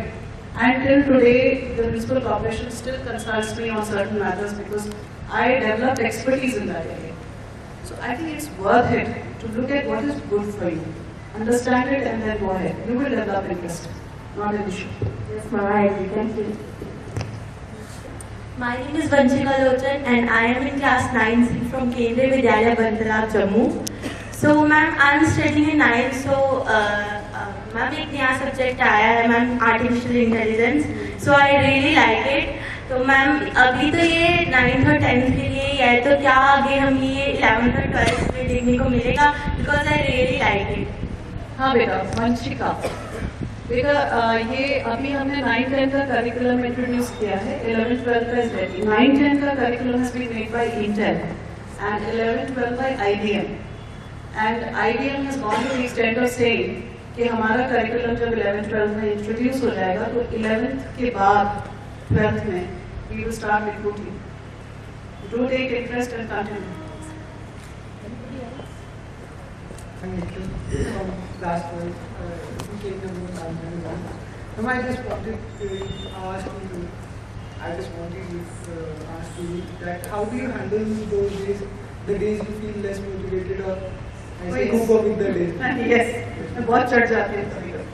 Until today, the municipal corporation still consults me on certain matters because I developed expertise in that area. So I think it's worth it to look at what is good for you, understand it, and then go ahead. You will develop interest, not an issue. Yes, ma'am, I agree. Thank you. My name is Vanshika Lochan and I am in class 9C from KENDRIYA VIDYALAYA, Bantalab, Jammu. So, ma'am, I am studying in 9th. So, ma'am, एक नया subject आया है, ma'am, artificial intelligence. So I really like it. तो ma'am, अभी तो ये 9th और 10th के लिए ही है, तो क्या आगे हम ये 11th और 12th में देखने को मिलेगा? Because I really like it. हाँ बेटा, वंशिका बेटा, ये अभी हमने 9th-10th का करिकुलम इंट्रोड्यूस किया है. 11th-12th का इज रेडी. 9th-10th का curriculum has been made by Intel and 11th-12th by IBM. And IBM has gone to the extent of saying कि हमारा करिकुलम जब 11th-12th में इंट्रोड्यूस हो जाएगा तो 11th के बाद 12th में we will start recruiting. Do take interest and continue. No, I just wanted to ask you. I just wanted to ask you that how do you handle those days, the days you feel less motivated or ऐसे cope up with the days? Yes, मैं बहुत चढ़ जाती हूँ कभी कभी.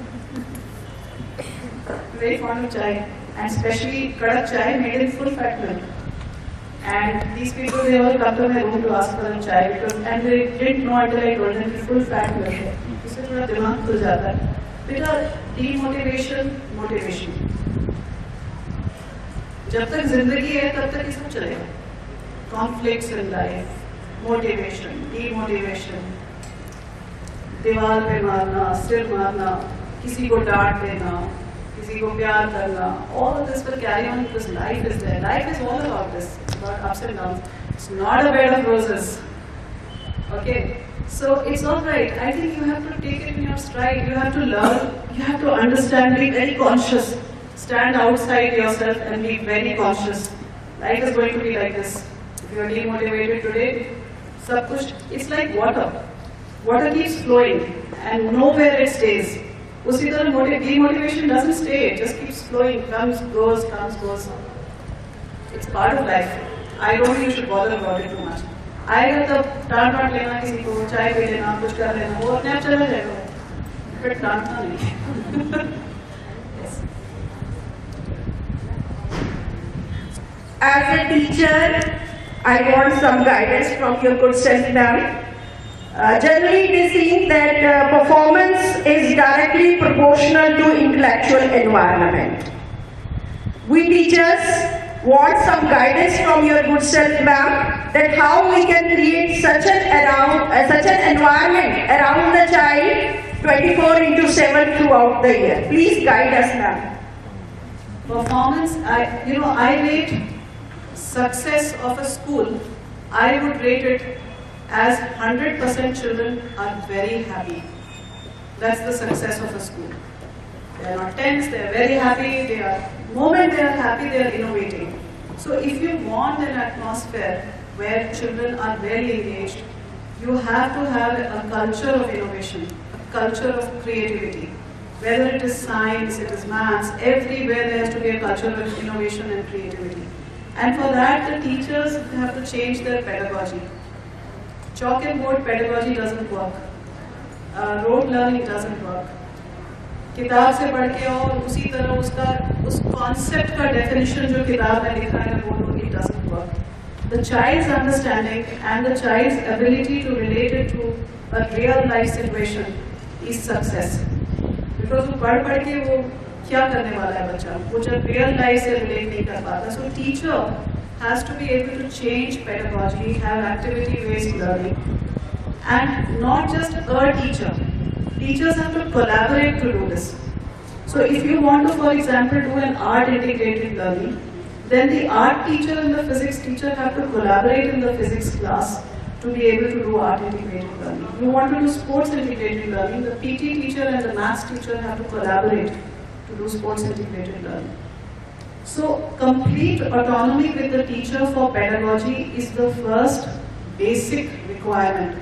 Very fond of chai, and especially kadak chai made in full fat milk. And these people, they all come to my room to ask for a chai because, and they didn't know until I told them कि full fat milk है. इससे थोड़ा दिमाग खुल जाता है. बेटा demotivation, motivation. जब तक जिंदगी है तब तक ये सब चलेगा. Conflicts in life, motivation, demotivation, दीवार पे मारना, सिर मारना, किसी को डांट देना, किसी को प्यार करना, all of this will carry on because life is there. Life is all about this. It's about ups and downs. It's not a bed of roses. Okay? So it's all right. I think you have to take it in your stride. You have to learn. You have to understand, be very conscious. Stand outside yourself and be very conscious. Life is going to be like this. If you are demotivated today, sab kuch, it's like water. Water keeps flowing and nowhere it stays. उसी तरह demotivation doesn't stay, it just keeps flowing, comes, goes, comes, goes. It's part of life. I don't think you should bother about it too much. आएगा तब डांट वाट लेना किसी को, चाय P लेना, कुछ कर लेना, वो अपने आप चला जाएगा. But डांटना नहीं. Yes. As a teacher, I want some guidance from your good self, ma'am. Generally, it is seen that performance is directly proportional to intellectual environment. We teachers want some guidance from your good self, ma'am, that how we can create such an environment around the child 24/7 throughout the year. Please guide us, ma'am. Performance, I rate success of a school. I would rate it as 100% children are very happy. That's the success of a school. They are not tense, they are very happy, moment they are happy, they are innovating. So if you want an atmosphere where children are very engaged, you have to have a culture of innovation, a culture of creativity. Whether it is science, it is maths, everywhere there has to be a culture of innovation and creativity. And for that, the teachers have to change their pedagogy. Chalk and board pedagogy doesn't work. Rote learning doesn't work. किताब से पढ़ के और उसी तरह उस concept का definition जो किताब में लिखा है वो it doesn't work. The child's understanding and the child's ability to relate it to a real life situation is success. Because वो पढ़ के वो क्या करने वाला है बच्चा? वो जब real life से relate नहीं कर पाता. So teacher has to be able to change pedagogy, have activity-based learning, and not just a teacher. Teachers have to collaborate to do this. So if you want to, for example, do an art integrated learning, then the art teacher and the physics teacher have to collaborate in the physics class to be able to do art integrated learning. You want to do sports integrated learning, the PT teacher and the maths teacher have to collaborate to do sports integrated learning. So, complete autonomy with the teacher for pedagogy is the first basic requirement.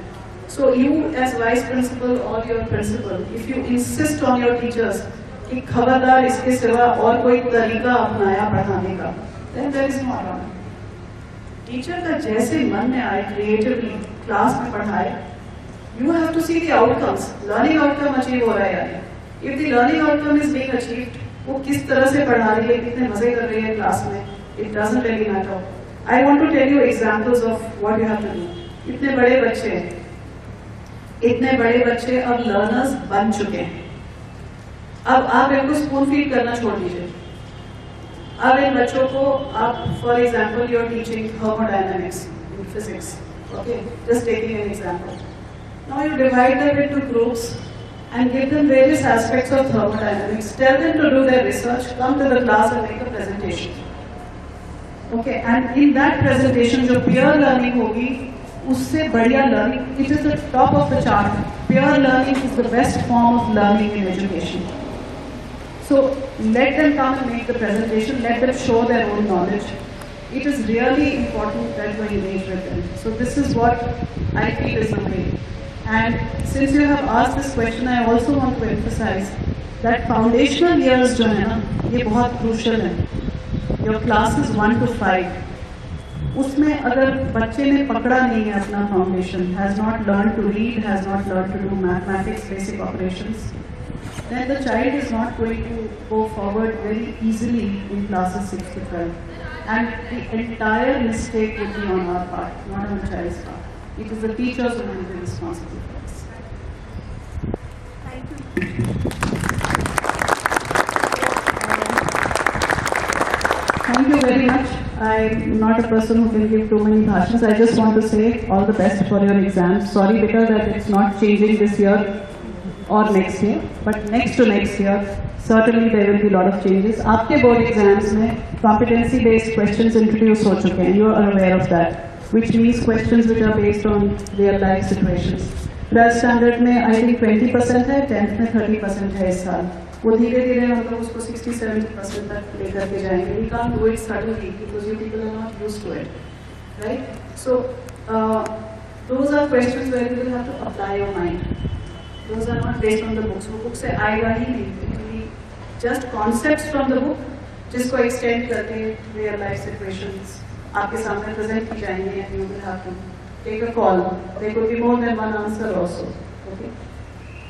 So, you as vice principal or your principal, if you insist on your teachers कि खबरदार इसके सिवा और कोई तरीका अपनाया पढ़ाने का, then there is no autonomy. Teacher का जैसे मन में आए creatively class में पढ़ाए, you have to see the outcomes. Learning outcome achieve हो रहा है या नहीं? If the learning outcome is being achieved, वो किस तरह से पढ़ा रही है, कितने मजे कर रही है क्लास में, it doesn't really matter. I want to tell you examples of what you have to do. इतने बड़े बच्चे अब learners बन चुके हैं. अब आप इनको स्पून फीड करना छोड़ दीजिए. अब इन बच्चों को आप, for example, you are teaching thermodynamics in physics. Okay, just taking an example. Now you divide them into groups and give them various aspects of thermodynamics. Tell them to do their research, come to the class and make a presentation. Okay, and in that presentation, जो peer learning होगी, उससे बढ़िया learning, it is the top of the chart. Peer learning is the best form of learning in education. So let them come and make the presentation, let them show their own knowledge. It is really important that we engage with them. So this is what I feel is the way. And since you have asked this question, I also want to emphasize that foundational years जो है ना, ये बहुत crucial है. Your classes 1 to 5. उसमें अगर बच्चे ने पकड़ा नहीं है अपना foundation, has not learned to read, has not learned to do mathematics, basic operations, then the child is not going to go forward very easily in classes 6 to 12. And the entire mistake would be on our part, not on the child's part. It is the teachers who will be responsible for this. Thank you very much. I'm not a person who can give too many bhashans. I just want to say all the best for your exams. Sorry because that it's not changing this year or next year, but next to next year, certainly there will be a lot of changes. Aapke board exams mein competency based questions introduced ho chuke hain. You are aware of that, which means questions which are based on real life situations. 12th standard में I think 20% है, 10th में 30% है इस साल. वो धीरे धीरे हम लोग उसको 60-70% तक लेकर के जाएंगे. We can't do it suddenly because you people are not used to it, right? So those are questions where you will have to apply your mind. Those are not based on the books. वो book से आएगा ही नहीं. It will be just concepts from the book जिसको extend करके real life situations आपके सामने present की जाएंगी and you will have to take a call. There could be more than one answer also. Okay.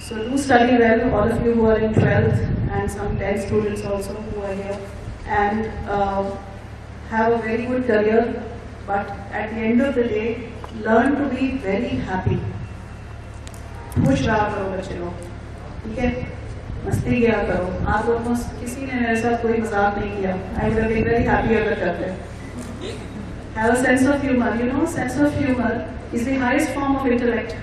So do study well, all of you who are in 12th and some 10th students also who are here, and have a very good career, but at the end of the day, learn to be very happy. खुश रहा करो बच्चे लोग, ठीक है? मस्ती किया करो. आप लोगों किसी ने मेरे साथ कोई मजाक नहीं किया. I would have been very happy अगर करते. Have a sense of humor. You know, sense of humor is the highest form of intellect.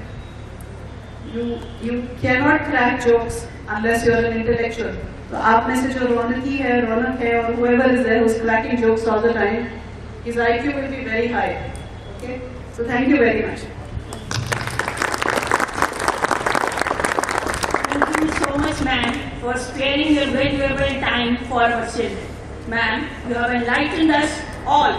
You cannot crack jokes unless you are an intellectual. So आप में से जो रौनक है और whoever is there who's cracking jokes all the time, his IQ will be very high. Okay? So thank you very much. Thank you so much, ma'am, for sparing your valuable time for our children. Ma'am, you have enlightened us all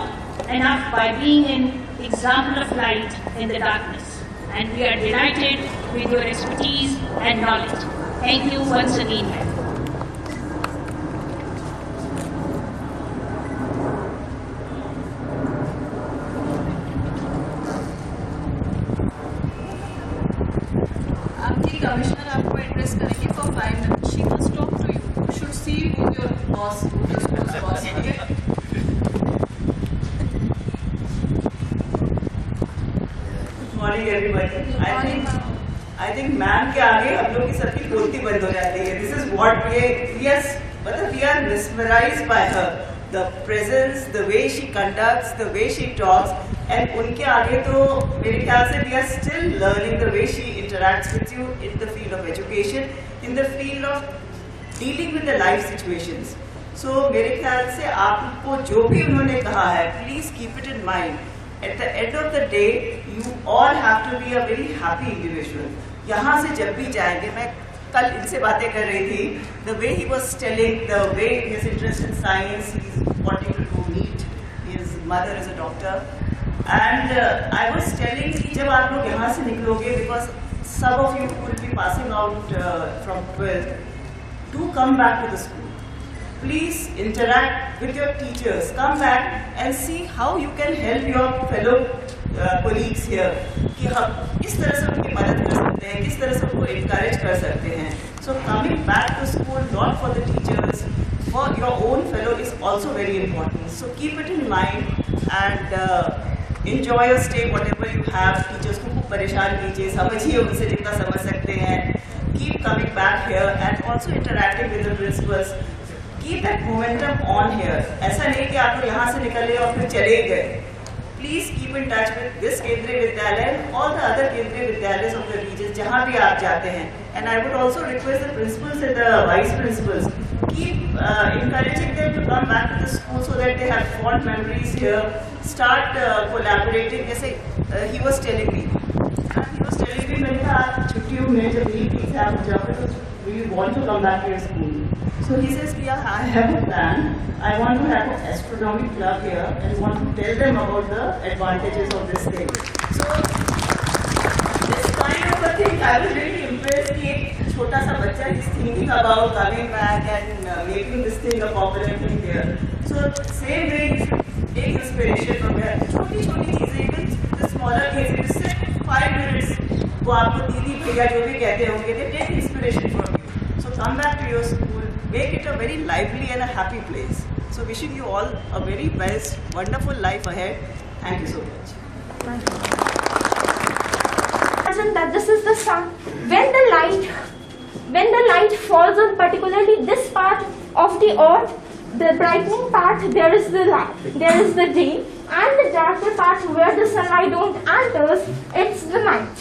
enough by being an example of light in the darkness. And we are delighted with your expertise and knowledge. Thank you once again, ma'am. आपकी commissioner आपको address करेंगे for 5 minutes. She must talk to you. You should see who your boss, who your school's boss. Okay? Morning everybody. I think ma'am के आगे हम लोग की सबकी बोलती बंद हो जाती है. This is what we are mesmerized by her. The presence, the way she conducts, the way she talks, and उनके आगे तो मेरे ख्याल से we are still learning the way she interacts with you in the field of education, in the field of dealing with the life situations. So मेरे ख्याल से आपको जो भी उन्होंने कहा है, please keep it in mind. At the end of the day, you all have to be a very happy individual. यहाँ से जब भी जाएंगे, मैं कल इनसे बातें कर रही थी. The way he was telling, the way his interest in science, he's wanting to do NEET. His mother is a doctor, and I was telling कि जब आप लोग यहाँ से निकलोगे, because some of you will be passing out from 12th, do come back to the school. Please interact with your teachers. Come back and see how you can help your fellow colleagues here. कि हम किस तरह से उनकी मदद कर सकते हैं, किस तरह से उनको encourage कर सकते हैं. So coming back to school, not for the teachers, for your own fellow is also very important. So keep it in mind and enjoy your stay, whatever you have. Teachers को खूब परेशान कीजिए, समझिए उनसे जितना समझ सकते हैं. Keep coming back here and also interacting with the principals. Keep that momentum on here. ऐसा नहीं कि आप लोग यहाँ से निकले और फिर चले गए. Please keep in touch with this केंद्रीय विद्यालय and all the other केंद्रीय विद्यालय of the region जहाँ भी आप जाते हैं. And I would also request the principals and the vice principals, keep encouraging them to come back to the school so that they have fond memories here. Start collaborating. जैसे he was telling me, मैंने कहा आप छुट्टियों में जब NEET exam हो जाए तो we want to come back to your school. So he says, Priya, I have a plan. I want to have an astronomy club here and want to tell them about the advantages of this thing. So this kind of a thing, I was really impressed कि छोटा सा बच्चा is thinking about coming back and making this thing a popular thing here. So same way you should take inspiration from here. छोटी चीजें, even the smaller things, you sit 5 minutes. वो आपको दीदी भैया जो भी कहते होंगे, they take inspiration from you. So come back to your school, make it a very lively and a happy place. So wishing you all a very best, wonderful life ahead. Thank you so much. Imagine that this is the sun. When the light falls on particularly this part of the earth, the brightening part, there is the day, and the darker part where the sunlight don't enters, it's the night.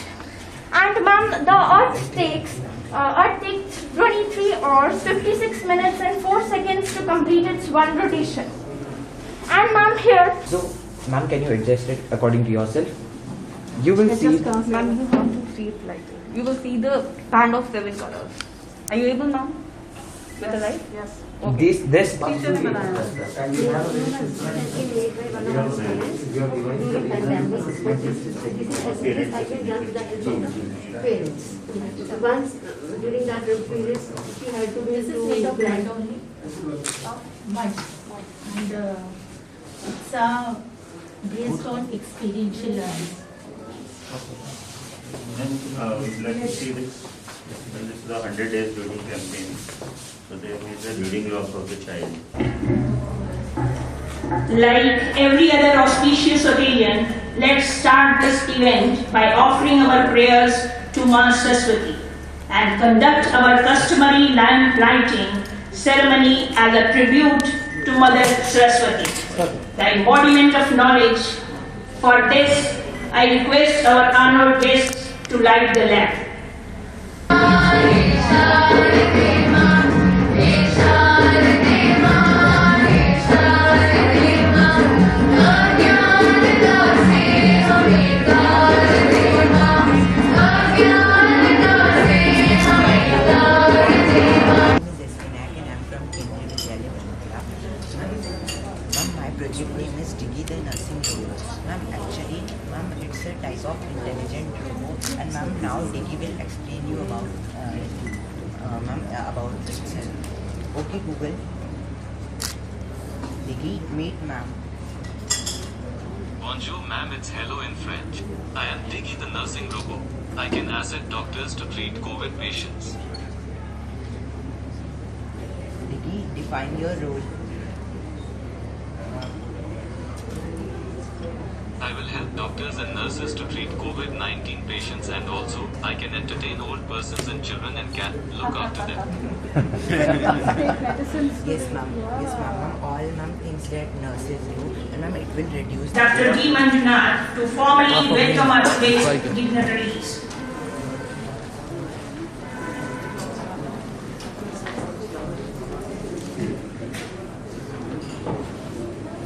And ma'am, the earth takes 23 hours, 56 minutes and 4 seconds to complete its one rotation. And ma'am, here. So, ma'am, can you adjust it according to yourself? You will see. Ma'am, you have to see it like this. You will see the band of 7 colors. Are you able, ma'am? With the light? Yes. This. Once during that period, she had to be made of plant only. Mud. And it's based on experiential learning. We'd like to see this. This is the 100 days reading campaign. So they made the reading log of the child. Like every other auspicious occasion, let's start this event by offering our prayers to Ma Saraswati and conduct our customary lamp lighting ceremony as a tribute to Mother Saraswati, the embodiment of knowledge. For this, I request our honored guests to light the lamp. Project name is the Nursing Robot. Ma'am, actually, ma'am, it's a type of intelligent robot, and ma'am, now Diggy will explain you about about itself. Okay, Google. Diggy, meet ma'am. Bonjour, ma'am. It's hello in French. I am Diggy, the nursing robot. I can assist doctors to treat COVID patients. Diggy, define your role. I will help doctors and nurses to treat COVID-19 patients, and also I can entertain old persons and children and can look after them. Yes, ma'am. Yes, ma'am. All ma'am things that nurses do, and ma'am, it will reduce. Dr. D. Manjunath to formally welcome our today's dignitaries.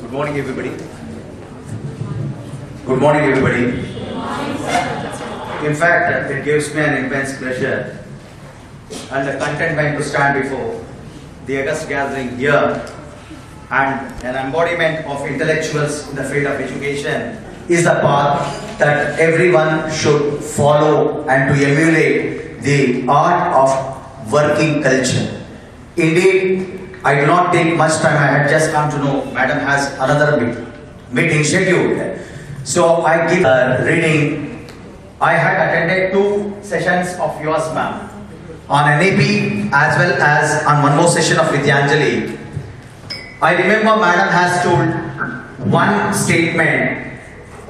Good morning, everybody. Good morning, everybody. In fact, it gives me an immense pleasure and the contentment to stand before the august gathering here, and an embodiment of intellectuals in the field of education is the path that everyone should follow and to emulate the art of working culture. Indeed, I do not take much time. I had just come to know Madam has another meeting scheduled. So I give a reading. I had attended 2 sessions of yours, ma'am, on NAP as well as on one more session of Vidyanjali. I remember Madam has told one statement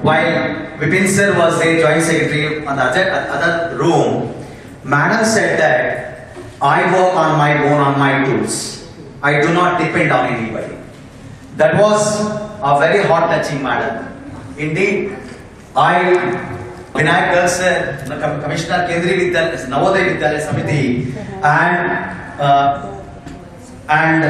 while Vipin sir was the Joint Secretary on the other room. Madam said that I work on my own, on my tools. I do not depend on anybody. That was a very heart touching madam. Indeed, Vinayak Girls, Commissioner KENDRIYA Vidyalaya, Navodaya Vidyalaya Samiti, and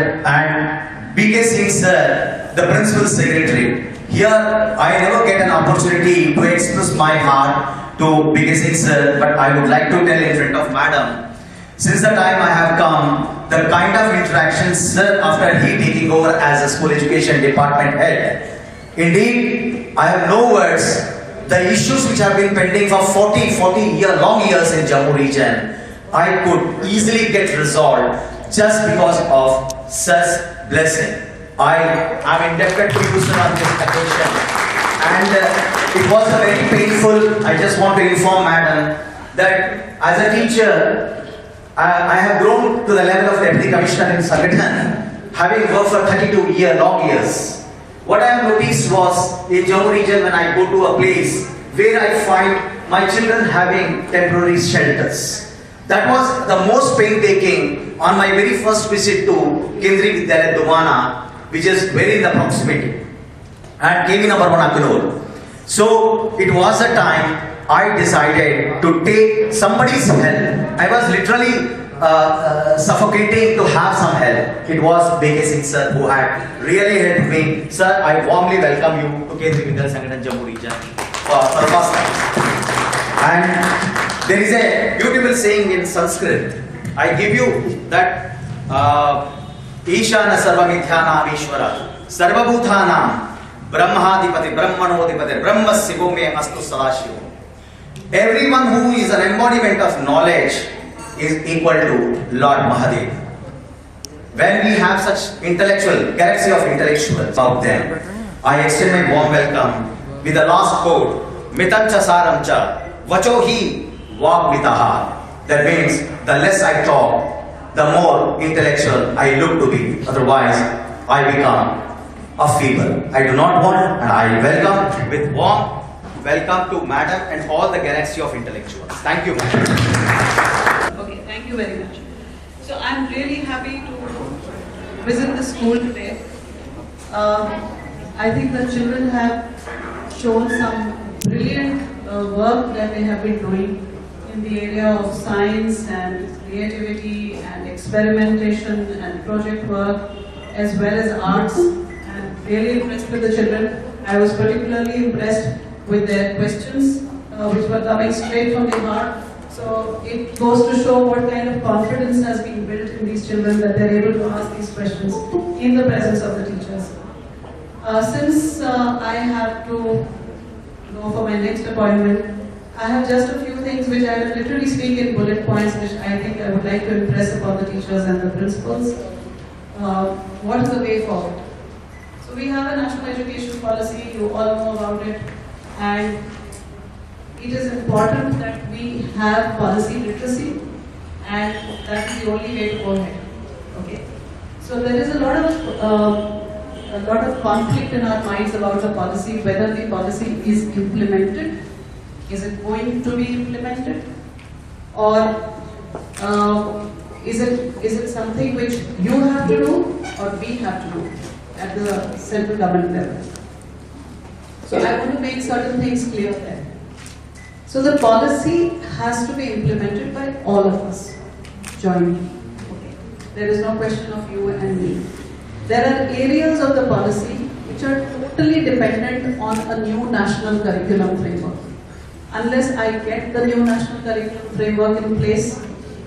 BK Singh sir, the Principal Secretary. Here, I never get an opportunity to express my heart to BK Singh sir, but I would like to tell in front of Madam, since the time I have come, the kind of interactions sir, after he taking over as a school education department head, indeed, I have no words. The issues which have been pending for 40 long years in Jammu region, I could easily get resolved just because of such blessing. I am indebted to you, sir, on this occasion. And it was a very painful, I just want to inform madam that as a teacher, I have grown to the level of Deputy Commissioner in Sangathan, having worked for 32 long years. What I have noticed was in Jammu region when I go to a place where I find my children having temporary shelters. That was the most painstaking on my very first visit to KENDRIYA Vidyalaya Dumana, which is very in the proximity, and came in number 1 Akunur. So it was a time I decided to take somebody's help. I was literally suffocating to have some help. It was B.K. Singh sir who had really helped me. Sir, I warmly welcome you to KENDRIYA Vidyalaya Sangathan Jammu region for first time. And there is a beautiful saying in Sanskrit. I give you that Ishana Sarvamidhyanam Ishvara Sarvabhutanam Brahmadipati Brahmanodipati Brahmasya me astu sadashiva. Everyone who is an embodiment of knowledge is equal to Lord Mahadev. When we have such intellectual, galaxy of intellectuals out there, I extend my warm welcome with the last quote, Mitancha Saramcha, Vachohi Vagmitaha. That means the less I talk, the more intellectual I look to be. Otherwise, I become a feeble. I do not want, and I welcome with warm welcome to madam and all the galaxy of intellectuals. Thank you, madam. Okay, thank you very much. So I'm really happy to visit the school today. I think the children have shown some brilliant work that they have been doing in the area of science and creativity and experimentation and project work as well as arts. I'm really impressed with the children. I was particularly impressed with their questions which were coming straight from the heart. So it goes to show what kind of confidence has been built in these children that they're able to ask these questions in the presence of the teachers. Since I have to go for my next appointment, I have just a few things which I will literally speak in bullet points which I think I would like to impress upon the teachers and the principals. What is the way forward? So we have a national education policy, you all know about it, and it is important that we have policy literacy, and that is the only way to go ahead. Okay. So there is a lot of conflict in our minds about the policy, whether the policy is implemented, is it going to be implemented, or is it something which you have to do or we have to do at the central government level. So I want to make certain things clear there. So the policy has to be implemented by all of us jointly. Okay. There is no question of you and me. There are areas of the policy which are totally dependent on a new national curriculum framework. Unless I get the new national curriculum framework in place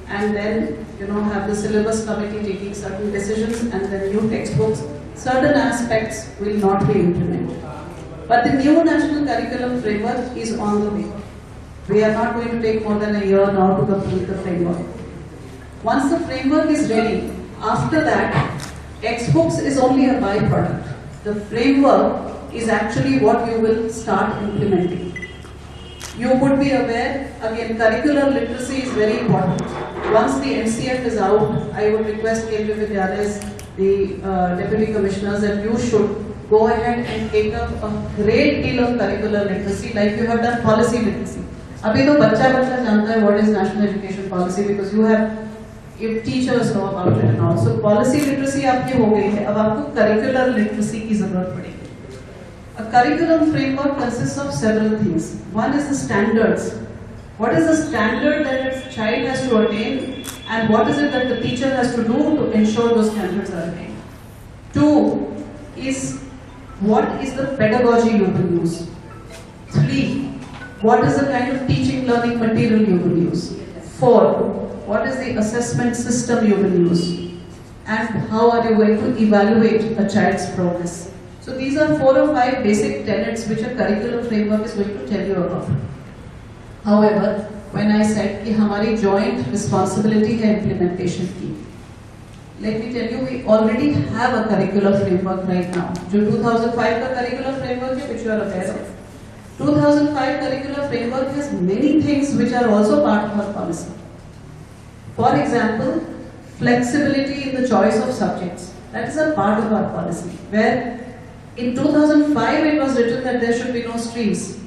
and then have the syllabus committee taking certain decisions and then new textbooks, certain aspects will not be implemented. But the new national curriculum framework is on the way. We are not going to take more than a year now to complete the framework. Once the framework is ready, after that, textbooks is only a byproduct. The framework is actually what you will start implementing. You would be aware, again, curricular literacy is very important. Once the NCF is out, I would request KENDRIYA Vidyalayas, the Deputy Commissioners, that you should go ahead and take up a great deal of curricular literacy like you have done policy literacy. Abhi to bachcha janta hai what is national education policy because you have, if teachers know about it and all. So policy literacy aapki ho gayi hai, ab aapko curricular literacy ki zarurat padegi. A curriculum framework consists of several things. One is the standards. What is the standard that a child has to attain and what is it that the teacher has to do to ensure those standards are attained? Two is what is the pedagogy you will use? Three, what is the kind of teaching learning material you will use? Four, what is the assessment system you will use? And how are you going to evaluate a child's progress? So these are 4 or 5 basic tenets which a curriculum framework is going to tell you about. However, when I said कि हमारी joint responsibility है implementation की. Let me tell you, we already have a curricular framework right now. जो 2005 का curricular framework है, which you are aware of. 2005 curricular framework has many things which are also part of our policy. For example, flexibility in the choice of subjects. That is a part of our policy. Where in 2005 it was written that there should be no streams.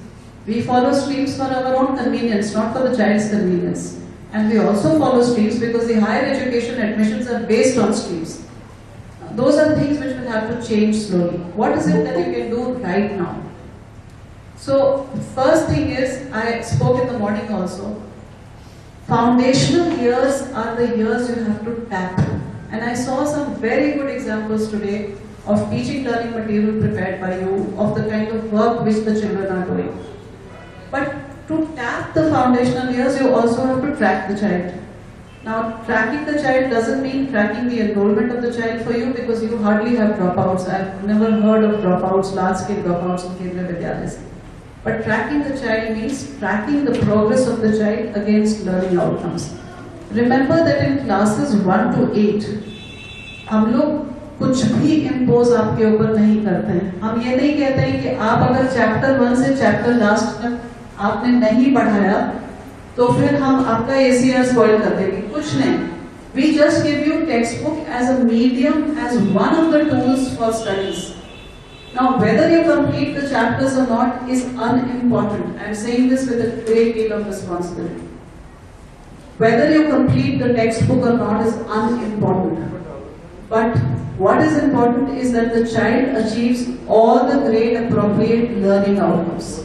We follow streams for our own convenience, not for the child's convenience. And we also follow streams because the higher education admissions are based on streams. Those are things which will have to change slowly. What is it that you can do right now? So, first thing is, I spoke in the morning also, foundational years are the years you have to tap. And I saw some very good examples today of teaching learning material prepared by you, of the kind of work which the children are doing. But to tap the foundational years, you also have to track the child. Now, tracking the child doesn't mean tracking the enrollment of the child for you because you hardly have dropouts. I've never heard of dropouts, large-scale dropouts in Kendriya Vidyalaya. But tracking the child means tracking the progress of the child against learning outcomes. Remember that in classes 1 to 8, हम लोग कुछ भी impose आपके ऊपर नहीं करते हैं. हम ये नहीं कहते हैं कि आप अगर चैप्टर 1 से चैप्टर लास्ट तक आपने नहीं पढ़ाया तो फिर हम आपका ACR spoil कर देंगे. कुछ नहीं. We just give you textbook as a medium, as one of the tools for studies. Now, whether you complete the chapters or not is unimportant. I am saying this with a great deal of responsibility. Whether you complete the textbook or not is unimportant. But what is important is that the child achieves all the grade appropriate learning outcomes.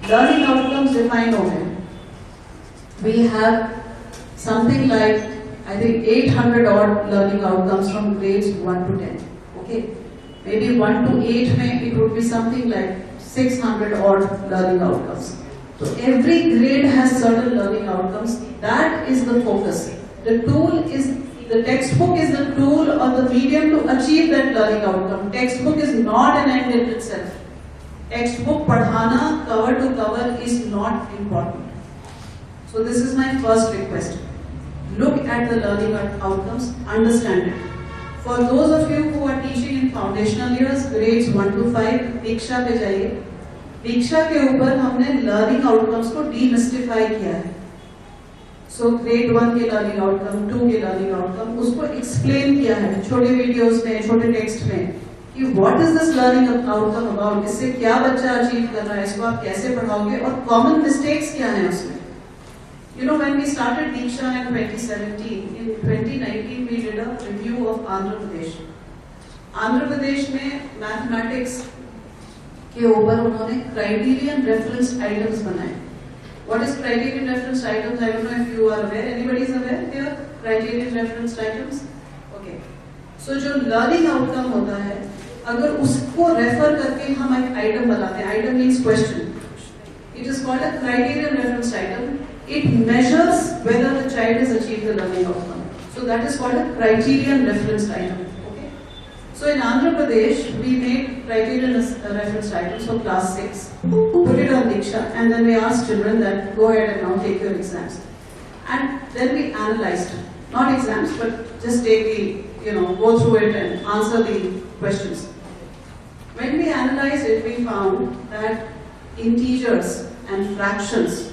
Learning outcomes define over. We have something like, I think 800 odd learning outcomes from grades 1 to 10. Okay? Maybe 1 to 8 it would be something like 600 odd learning outcomes. So every grade has certain learning outcomes. That is the focus. The textbook is the tool or the medium to achieve that learning outcome. Textbook is not an end in itself. Textbook padhana cover to cover is not important. So this is my first request. Look at the learning outcomes, understand it. For those of you who are teaching in foundational years, grades 1 to 5, दीक्षा पे जाइए. दीक्षा के ऊपर हमने learning outcomes को demystify किया है. So grade 1 के learning outcome, 2 के learning outcome, उसको explain किया है छोटे videos में, छोटे text में कि what is this learning outcome about, इससे क्या बच्चा achieve कर रहा है, इसको आप कैसे पढ़ाओगे और common mistakes क्या हैं उसमें. You know, when we started Diksha in 2017, in 2019 we did a review of Andhra Pradesh. Andhra Pradesh में mathematics के ऊपर उन्होंने criterion reference items बनाए. What is criterion reference items? I don't know if you are aware. Anybody is aware here? Criterion reference items? Okay. So जो learning outcome होता है, अगर उसको refer करके हम एक item बनाते हैं, item means question. It is called a criterion reference item. It measures whether the child has achieved the learning outcome. So that is called a criterion reference item. Okay. So in Andhra Pradesh, we made criterion reference items for class 6, put it on Diksha, and then we asked children that go ahead and now take your exams. And then we analyzed, not exams, but just take the, go through it and answer the questions. When we analyzed it, we found that integers and fractions,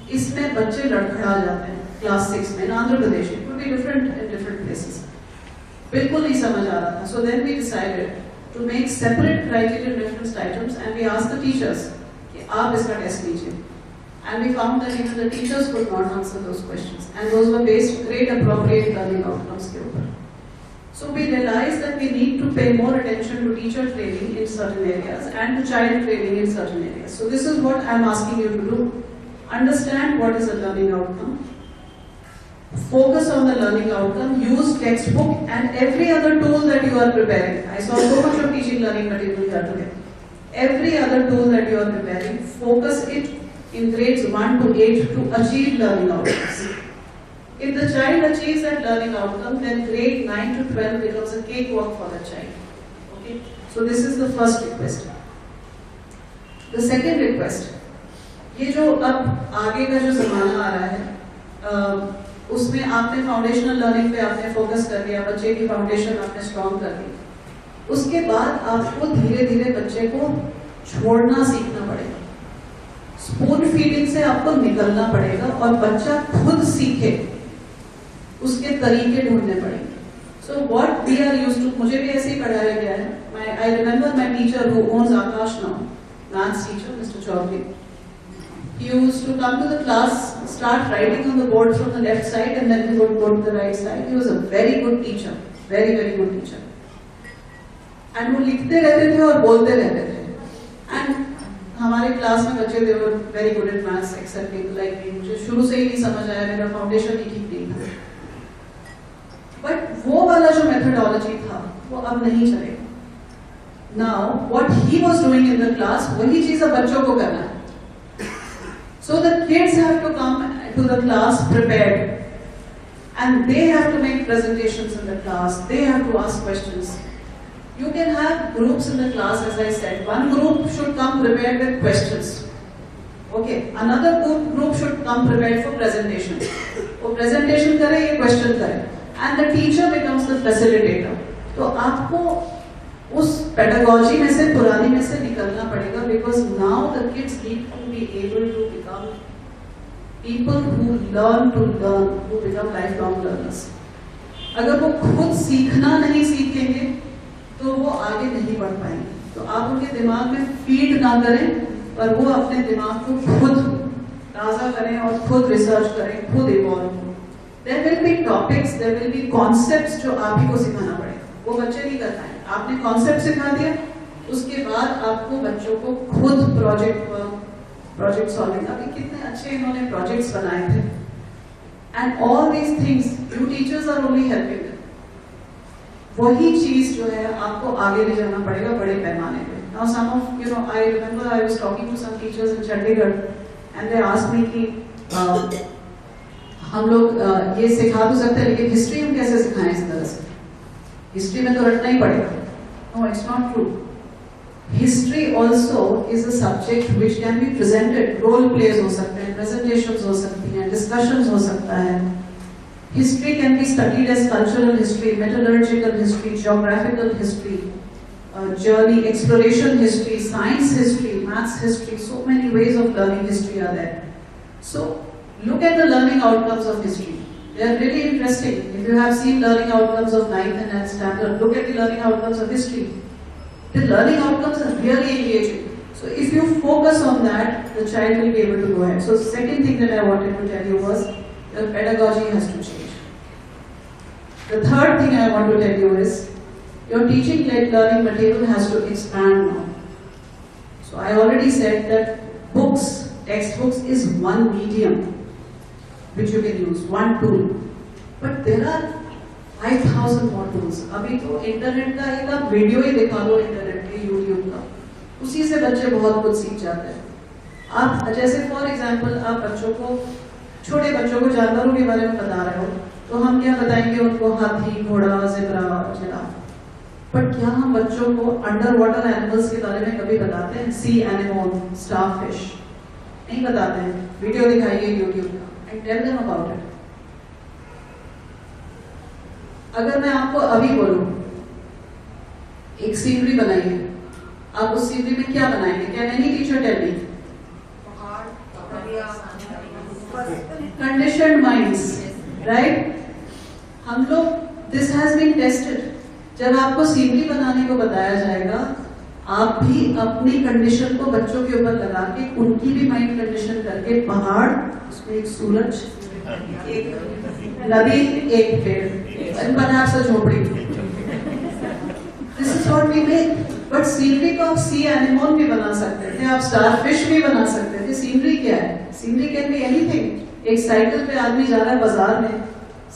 इसमें बच्चे लड़खड़ा जाते हैं class 6 में. In Andhra Pradesh, it would be different in different places. बिल्कुल नहीं समझ आ रहा था. So then we decided to make separate criterion reference items and we asked the teachers कि आप इसका टेस्ट लीजिए. And we found that even the teachers could not answer those questions. And those were based grade appropriate learning outcomes के ऊपर. So we realized that we need to pay more attention to teacher training in certain areas and to child training in certain areas. So this is what I am asking you to do. Understand what is a learning outcome. Focus on the learning outcome. Use textbook and every other tool that you are preparing. I saw so much of teaching learning material here today. Every other tool that you are preparing, focus it in grades 1 to 8 to achieve learning outcomes. If the child achieves that learning outcome, then grade 9 to 12 becomes a cakewalk for the child. Okay? So this is the first request. The second request. ये जो अब आगे का जो जमाना आ रहा है उसमें आपने फाउंडेशनल लर्निंग पे आपने फोकस कर दिया, बच्चे की फाउंडेशन आपने स्ट्रॉन्ग कर दी, उसके बाद आपको धीरे धीरे बच्चे को छोड़ना सीखना पड़ेगा। स्पून फीडिंग से आपको निकलना पड़ेगा और बच्चा खुद सीखे, उसके तरीके ढूंढने पड़ेंगे। So what we are used to, मुझे भी ऐसे ही पढ़ाया गया है। I remember my teacher who owns Aakash now, maths teacher mister Chaudhary, he used to come to the class, start writing on the board from the left side and then he would go to the right side. He was a very good teacher, very very good teacher. And वो लिखते रहते थे और बोलते रहते थे। And हमारे class में बच्चे they were very good at maths except people like me. मुझे शुरू से ही नहीं समझ आया, मेरा फाउंडेशन ही ठीक नहीं था। बट वो वाला जो मेथडोलॉजी था वो अब नहीं चलेगा। Now what he was doing in the class, वही चीज अब बच्चों को करना है। So the kids have to come to the class prepared and they have to make presentations in the class, they have to ask questions. You can have groups in the class, as I said. One group should come prepared with questions. Okay, another group should come prepared for presentation. वो presentation करे, ये question करे. And the teacher becomes the facilitator. तो आपको उस pedagogy में से, पुरानी में से निकलना पड़ेगा, because now the kids need to be able to become people who learn to learn, who become lifelong learners. अगर वो खुद सीखना नहीं सीखेंगे तो वो आगे नहीं बढ़ पाएंगे। तो आप उनके दिमाग में फीड ना करें, पर वो अपने दिमाग को खुद ताज़ा करें और खुद रिसर्च करें, खुद इवॉल्व हो। There will be topics, there will be concepts जो आप ही को सिखाना पड़ेगा, वो बच्चे नहीं कर पाएंगे। आपने कॉन्सेप्ट सिखा दिया, उसके बाद आपको बच्चों को खुद प्रोजेक्ट सॉल्विंग, अभी कितने अच्छे इन्होंने प्रोजेक्ट्स बनाए थे, and all these things you teachers are only helping. वही चीज जो है आपको आगे ले जाना पड़ेगा बड़े पैमाने पे। Now some of you know, I remember I was talking to some teachers in Chandigarh and they asked me कि हम लोग ये सिखा तो सकते हैं, लेकिन हिस्ट्री हम कैसे सिखाएं इस तरह से? हिस्ट्री में तो रटना ही पड़ेगा। No, it's not true. History also is a subject which can be presented. Role plays हो सकते हैं, presentations हो सकती हैं, discussions हो सकता है. History can be studied as cultural history, metallurgical history, geographical history, journey, exploration history, science history, maths history. So many ways of learning history are there. So look at the learning outcomes of history. They are really interesting. If you have seen learning outcomes of 9th and 10th standard, look at the learning outcomes of history. The learning outcomes are really engaging. So if you focus on that, the child will be able to go ahead. So the second thing that I wanted to tell you was your pedagogy has to change. The third thing I want to tell you is your teaching-led learning material has to expand now. So I already said that books, textbooks is one medium which you can use, one tool. But there are 5,000 more tools. अभी तो internet का एक आप video ही दिखा दो internet के, YouTube का, उसी से बच्चे बहुत कुछ सीख जाते हैं। आप जैसे फॉर एग्जांपल आप बच्चों को, छोटे बच्चों को जानवरों के बारे में बता रहे हो, तो हम क्या बताएंगे उनको? हाथी, घोड़ा, ज़ेब्रा, जिराफ। पर क्या हम बच्चों को अंडर वाटर एनिमल्स के बारे में कभी बताते हैं? सी एनिमल, स्टारफिश, नहीं बताते हैं। वीडियो दिखाइए यूट्यूब का and tell them about it. अगर मैं आपको अभी बोलूं एक सीनरी बनाइए, आप उस सीनरी में क्या बनाएंगे? Can any teacher tell me? Conditioned minds, right? हम लोग, this has been tested. जब आपको सीनरी बनाने को बताया जाएगा, आप भी अपनी कंडीशन को बच्चों के ऊपर लगा के, उनकी भी माइंड कंडीशन करके, पहाड़, उसमें एक सूरज, एक नदी, एक पेड़, perhaps a झोपड़ी। This is what we make. But scenery को आप सी एनिमल भी बना सकते थे, आप स्टारफिश भी बना सकते थे। सीनरी क्या है? Scenery can be anything. एक साइकिल पे आदमी जा रहा है बाजार में,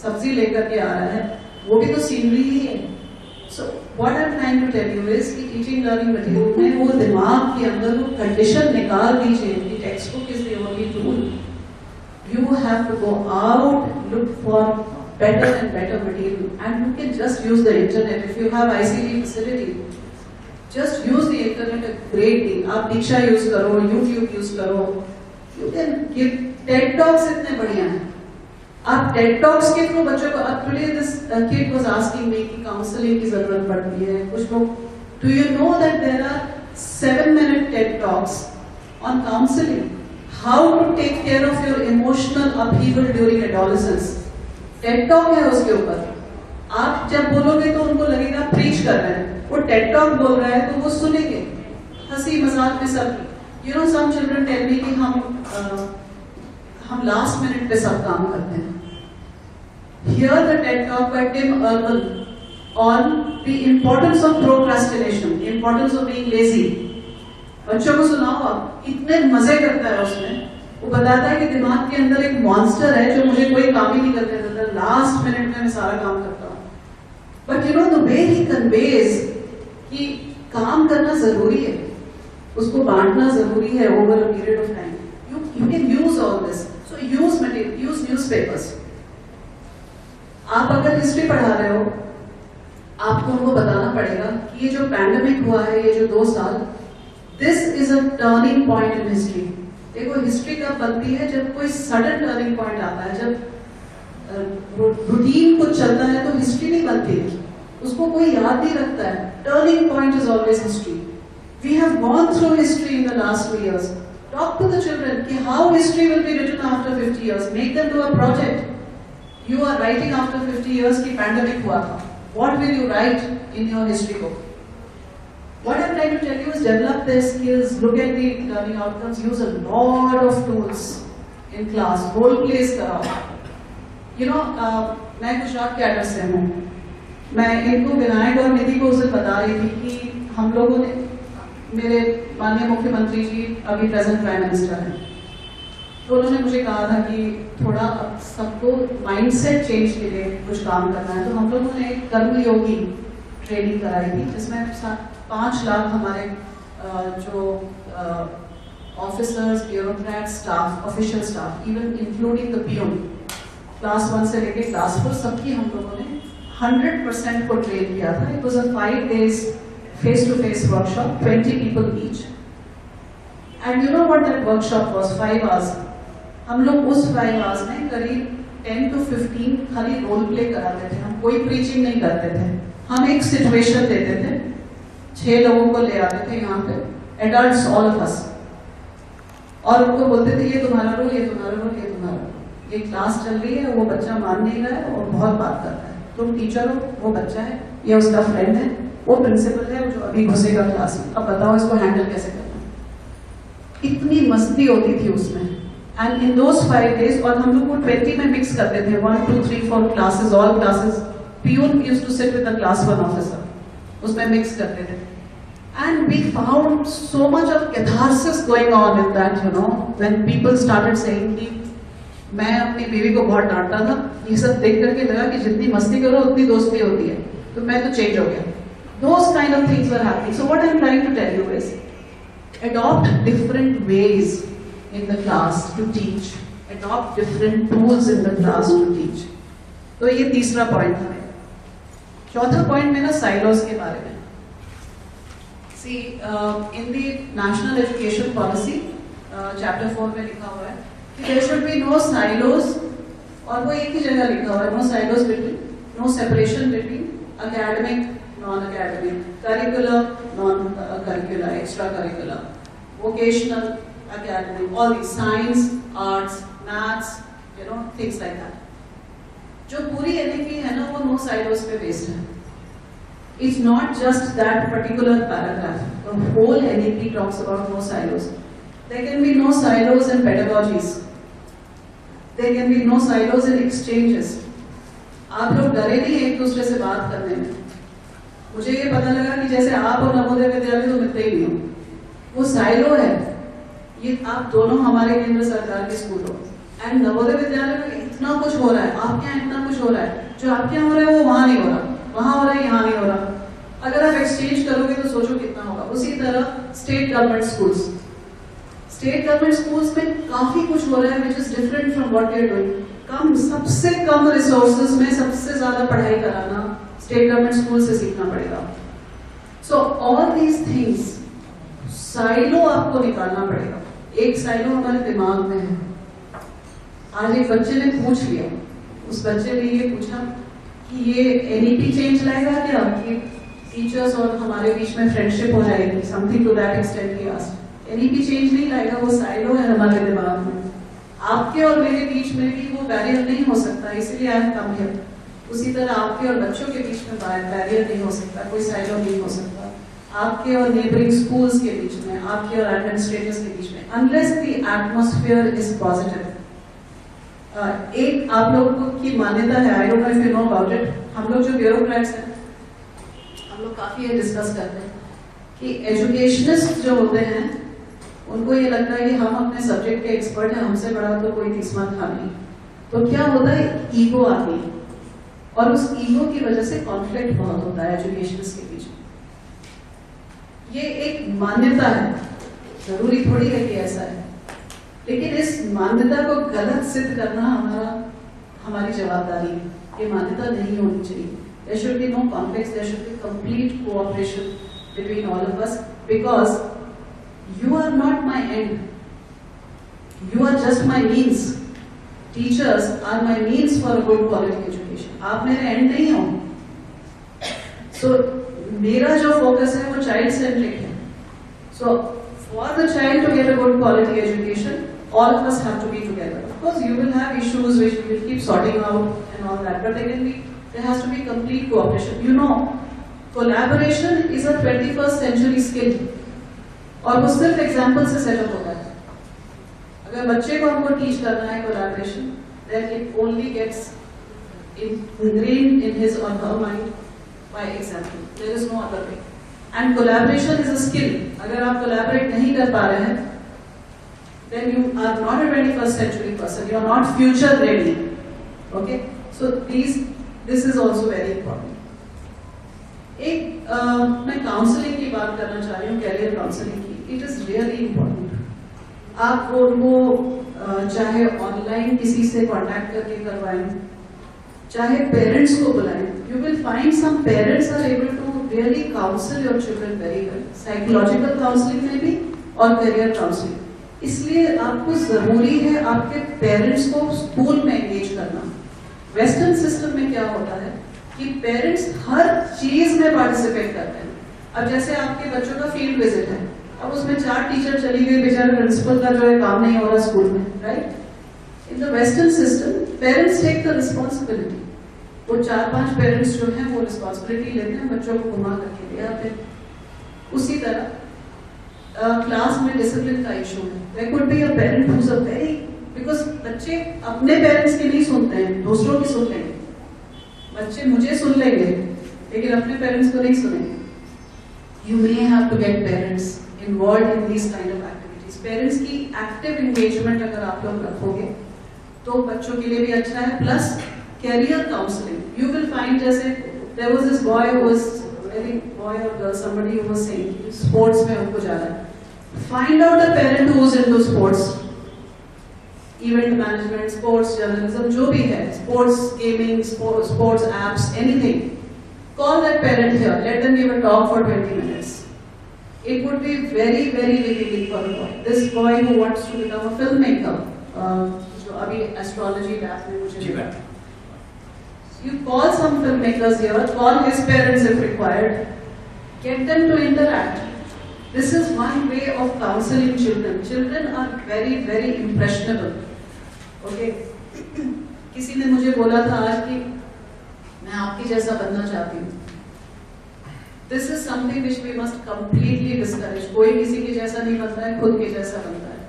सब्जी लेकर के आ रहा है, वो भी तो सीनरी ही है। So what I'm trying to tell you is कि teaching learning material में वो दिमाग के अंदर वो condition निकाल दीजिए। The textbook is the only tool. You have to go out, look for better and better material, and you can just use the internet. If you have ICT facility, just use the internet a great deal. आप दीक्षा use करो, YouTube use करो, You can give TED talks इतने बढ़िया हैं. आप TED talks के through बच्चों को, अब today this kid was asking me कि counseling की जरूरत पड़ती है. कुछ लोग, do you know that there are 7-minute TED talks on counseling? How to take care of your emotional upheaval during adolescence. TED talk है उसके ऊपर. आप जब बोलोगे तो उनको लगेगा प्रीच कर रहे हैं. वो TED talk बोल रहा है तो वो सुनेंगे. हंसी मजाक में सब. You know, some children tell me कि हम last minute पे सब काम करते हैं. Here the TED talk by Tim Urban on the importance of procrastination, the importance of being lazy. बच्चों को सुनाओ आप, इतने मजे करता है उसमें. वो बताता है कि दिमाग के अंदर एक मॉन्स्टर है जो मुझे कोई काम ही नहीं करने देता. लास्ट मिनट में मैं सारा काम करता हूँ. But you know the way he conveys कि काम करना जरूरी है, उसको बांटना जरूरी है over a period of time. You can use all this. So use material, use newspapers. आप अगर हिस्ट्री पढ़ा रहे हो, आपको उनको बताना पड़ेगा कि ये जो पैंडेमिक हुआ है, ये जो 2 साल, this is a turning point in history. देखो हिस्ट्री कब बनती है? जब कोई सडन टर्निंग पॉइंट आता है. जब रूटीन कुछ चलता है तो हिस्ट्री नहीं बनती, उसको कोई याद नहीं रखता है. Turning point is always history. We have gone through history in the last 2 years. Talk to the children कि how history will be written after 50 years. Make them do a project. You are writing after 50 years की pandemic हुआ था. What will you write in your history book? What I'm trying to tell you is develop their skills, look at the learning outcomes, use a lot of tools in class, role plays कराओ. You know, मैं Gujarat cadre से हूँ. मैं इनको विनायक और निधि को उसे बता रही थी कि हम लोगों ने, मेरे माननीय मुख्यमंत्री जी अभी प्रेजेंट प्राइम मिनिस्टर हैं, तो उन्होंने मुझे कहा था कि थोड़ा सबको माइंडसेट चेंज के लिए कुछ काम करना है. तो हम लोगों ने एक कर्मयोगी ट्रेनिंग कराई थी जिसमें 5 लाख हमारे जो officers, bureaucrat staff, official staff, even including the peon, class 1 से लेके क्लास 4, सबकी हम लोगों ने 100% को ट्रेन किया था. It was a 5 days face-to-face workshop, 20 people each. And you know what that workshop was? 5 hours. हम लोग उस 5 hours में करीब 10 to 15 खाली रोल प्ले कराते थे. हम कोई प्रीचिंग नहीं करते थे. हम एक सिचुएशन देते थे, 6 लोगों को ले आते थे यहाँ पे, एडल्ट्स ऑल ऑफ अस, और उनको बोलते थे ये तुम्हारा रोल, ये तुम्हारा रोल, ये तुम्हारा रोल. ये क्लास चल रही है, वो बच्चा मान नहीं रहा है और बहुत बात करता है. तुम टीचर हो, वो बच्चा है, ये उसका फ्रेंड है, वो प्रिंसिपल है जो अभी घुसेगा क्लास में. अब बताओ इसको हैंडल कैसे करना. इतनी मस्ती होती थी उसमें. एंड इन दोज 5 days, और हम लोग को 20 में मिक्स करते थे, 1, 2, 3, 4 classes, all classes. Peon used to sit with the class 1 officer, उसमें मिक्स करते थे. And we found so much of catharsis going on in that, you know, when people started saying कि मैं अपनी बीवी को बहुत डांटता था, ये सब देख करके लगा कि जितनी मस्ती करो उतनी दोस्ती होती है, तो मैं तो चेंज हो गया. Those kind of things were happening. So what I'm trying to tell you is, adopt different ways in the class to teach, adopt different tools in the class to teach. तो ये तीसरा point था. चौथा point में ना silos के बारे में. See, in the National Education Policy, Chapter 4 में लिखा हुआ है कि there should be no silos, और वो एक ही जगह लिखा हुआ है, no silos between, no separation between academic, non-academic, curricular, non-curricular, extracurricular, vocational, academic, all these science, arts, maths, you know, things like that. जो पूरी NEP है ना, वो no silos पे based है. It's not just that particular paragraph. The whole NEP talks about no silos. There can be no silos in pedagogies. There can be no silos in exchanges. आप लोग डरे नहीं एक दूसरे से बात करने में. मुझे ये पता लगा कि जैसे आप और नवोदय विद्यालय तो मिलते ही नहीं हो. वो साइलो है. ये आप दोनों हमारे केंद्र सरकार के स्कूल हो. एंड नवोदय विद्यालय में इतना कुछ हो रहा है, आपके यहाँ इतना कुछ हो रहा है, जो आपके यहाँ हो रहा है वो वहाँ नहीं हो रहा, वहाँ हो रहा है, यहाँ नहीं हो रहा. अगर आप एक्सचेंज करोगे तो सोचो कितना होगा. उसी तरह state government schools. State government schools में काफी कुछ हो रहा है which is different from what we are doing. कम, सबसे कम रिसोर्सेज में सबसे ज्यादा पढ़ाई कराना स्टेट गवर्नमेंट स्कूल से सीखना पड़ेगा. So all these things, silo आपको निकालना पड़ेगा. एक साइलो हमारे दिमाग में है। आज एक बच्चे ने पूछ लिया, उस बच्चे ने ये पूछा कि ये NEP चेंज लाएगा क्या, कि टीचर्स और हमारे बीच में फ्रेंडशिप हो जाएगी, समथिंग टू दैट एक्सटेंट ही आस्क्ड। NEP चेंज नहीं लाएगा, वो साइलो है हमारे दिमाग में। आपके और मेरे बीच में भी वो बैरियर नहीं हो सकता, इसलिए आई हैव कम हियर। उसी तरह आपके और बच्चों के बीच में बैरियर नहीं हो सकता, कोई साइलो नहीं हो सकता। आपके और नेबरिंग स्कूल्स के बीच में, आपके और एडमिनिस्ट्रेटर्स के बीच में, unless the atmosphere is positive. एक आप लोगों की मान्यता है, I don't know if you know about it, हम लोग जो ब्यूरोक्रेट्स हैं, हम लोग काफी ये डिस्कस करते हैं कि एजुकेशनिस्ट जो होते हैं उनको ये लगता है कि हम अपने सब्जेक्ट के एक्सपर्ट हैं, हमसे बड़ा तो कोई तीसरा था नहीं। तो क्या होता है, ईगो आती है, और उस ईगो की वजह से कॉन्फ्लिक्ट बहुत होता है एजुकेशनिस्ट के बीच में। ये एक मान्यता है, जरूरी थोड़ी है कि ऐसा है, लेकिन इस मान्यता को गलत सिद्ध करना हमारी जवाबदारी है। ये मान्यता नहीं होनी चाहिए। There should be no conflicts, there should be complete cooperation between all of us, because you are not my end. You are just my means. Teachers are my means for a good quality education. आप मेरे end नहीं हो। So मेरा जो focus है वो child centric है। So for the child to get a good quality education, all of us have to be together. Of course, you will have issues which we will keep sorting out and all that, but there has to be complete cooperation. You know, collaboration is a 21st century skill, और वो सिर्फ example से setup होता है। अगर बच्चे को हमको टीच करना है collaboration, then it only gets ingrained in his or her mind by example. There is no other way. And collaboration is a skill. अगर आप collaborate नहीं कर पा रहे हैं, then you are not a 21st century person. You are not future ready. Okay? So this is also very important. मैं counselling की बात करना चाह रही हूँ, कैरियर काउंसलिंग की। It is really important. आप उनको चाहे ऑनलाइन किसी से कांटेक्ट करके करवाएं, चाहे पेरेंट्स को बुलाएं, you will find some parents are able to really counsel your children very well, psychological counselling में भी और करियर काउंसलिंग। इसलिए आपको जरूरी है आपके पेरेंट्स को स्कूल में एंगेज करना। वेस्टर्न सिस्टम में क्या होता है कि पेरेंट्स हर चीज में पार्टिसिपेट करते हैं। अब जैसे आपके बच्चों का फील्ड विजिट है, अब उसमें 4 टीचर चली गई, बेचारे प्रिंसिपल का जो है काम नहीं हो रहा स्कूल में, right? In the western system parents take the responsibility. वो 4-5 पेरेंट्स जो हैं वो रिस्पॉन्सिबिलिटी लेते हैं, बच्चों को घुमा करके ले आते हैं। उसी तरह क्लास में डिसिप्लिन का इशू है। There could be a parent who is a very, because बच्चे अपने पेरेंट्स की नहीं सुनते हैं, दूसरों की सुन लेंगे। बच्चे मुझे सुन लेंगे लेकिन अपने पेरेंट्स को नहीं सुनेंगे। You may have to get parents involve in this kind of activities. Parents की एक्टिव एंगेजमेंट अगर आप लोग रखोगे तो बच्चों के लिए भी अच्छा है। Plus career counselling, you will find, जैसे there was this boy who was, I think boy और girl, somebody who was saying sports में उनको जाना है। Find out a parent who is into sports, event management, sports journalism, जो भी है, sports gaming, sports apps, anything, call that parent here, let them give a talk for 20 minutes. It would be very, very revealing for a boy. This boy who wants to become a filmmaker, जो अभी astrology lab में मुझे मिला, you call some filmmakers here, call his parents if required, get them to interact. This is one way of counseling children. Children are very, very impressionable. Okay? किसी ने मुझे बोला था आज कि मैं आपकी जैसा बनना चाहती हूँ। This is something which we must completely discourage. कोई किसी के जैसा नहीं बनता है, खुद के जैसा बनता है,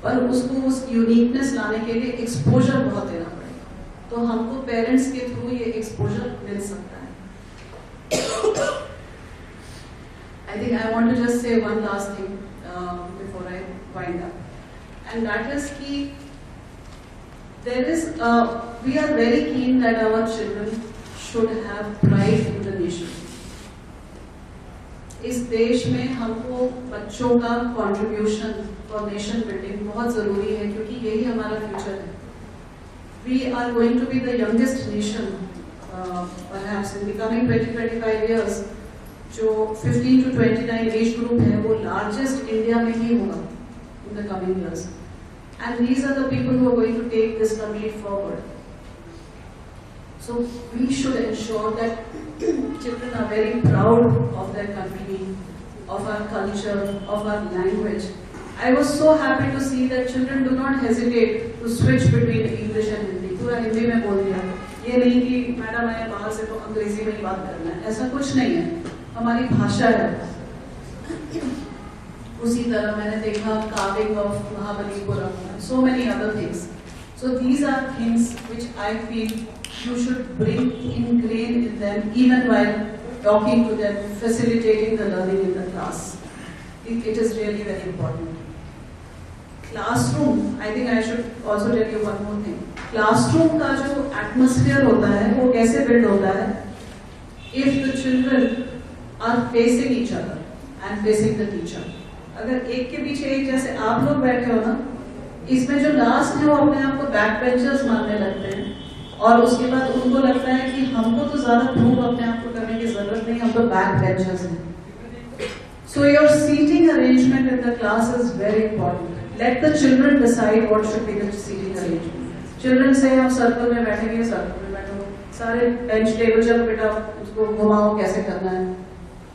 पर उसको उस यूनिकनेस लाने के लिए एक्सपोजर बहुत देना पड़ेगा। तो हमको पेरेंट्स के थ्रू ये एक्सपोजर मिल सकता है। I think I want to just say one last thing before I wind up, and that is कि there is we are very keen that our children should have pride in the nation. इस देश में हमको बच्चों का contribution for nation building बहुत जरूरी है, क्योंकि यही हमारा फ्यूचर है। We are going to be the youngest nation, perhaps in the coming 20-25 years. जो 15 to 29 एज ग्रुप है वो लार्जेस्ट इंडिया में ही होगा, in the coming years. And these are the people who are going to take this country forward. So we should ensure that children are very proud of their country, of our culture, of our language. I was so happy to see that children do not hesitate to switch between English and Hindi. पूरा हिंदी में बोल दिया, ये नहीं कि madam आए बाहर से तो अंग्रेजी में ही बात करना है, ऐसा कुछ नहीं है, हमारी भाषा है। उसी तरह मैंने देखा carving of Mahabalipuram, so many other things. So these are things which I feel you should ingrain in them even while talking to them, facilitating the learning in the class. It is really very important. Classroom, I think I should also tell you one more thing. Classroom का जो atmosphere होता है, वो कैसे build होता है? If the children are facing each other and facing the teacher. अगर एक के पीछे एक जैसे आप लोग बैठे हो ना, इसमें जो लास्ट है वो अपने आप को बैक बेंचर्स मानने लगते हैं और उसके बाद उनको लगता है कि हमको तो ज़्यादा प्रूव अपने आप को करने की ज़रूरत नहीं, हम तो बैक बेंचर्स हैं. So your seating arrangement in the class is very important. Let the children decide what should be the seating arrangement. Children say हम सर्कल में बैठेंगे, सर्कल में बैठो, सारे बेंच टेबल चलो बेटा उसको घुमाओ कैसे करना है.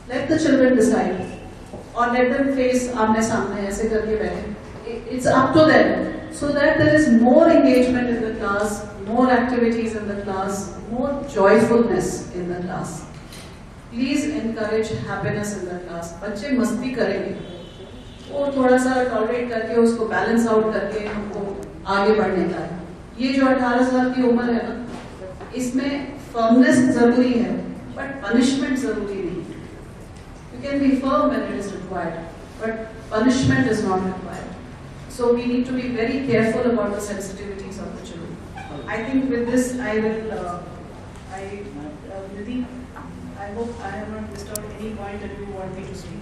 Let the children decide. Or let them face आमने सामने ऐसे करके बैठे. It's up to them, so that there is more engagement in the class, more activities in the class, more joyfulness in the class. Please encourage happiness in the class. बच्चे मस्ती करेंगे, वो थोड़ा सा टॉलरेट करके उसको बैलेंस आउट करके हमको आगे बढ़ने का है. ये जो 18 साल की उम्र है ना, इसमें फर्मनेस जरूरी है, बट पनिशमेंट जरूरी नहीं. You can be firm when it is required, but punishment is not required. So we need to be very careful about the sensitivities of the children. I think with this I will, Nidhi, I hope I have not missed out any point that you want me to speak.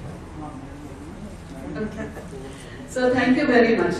Okay. So thank you very much.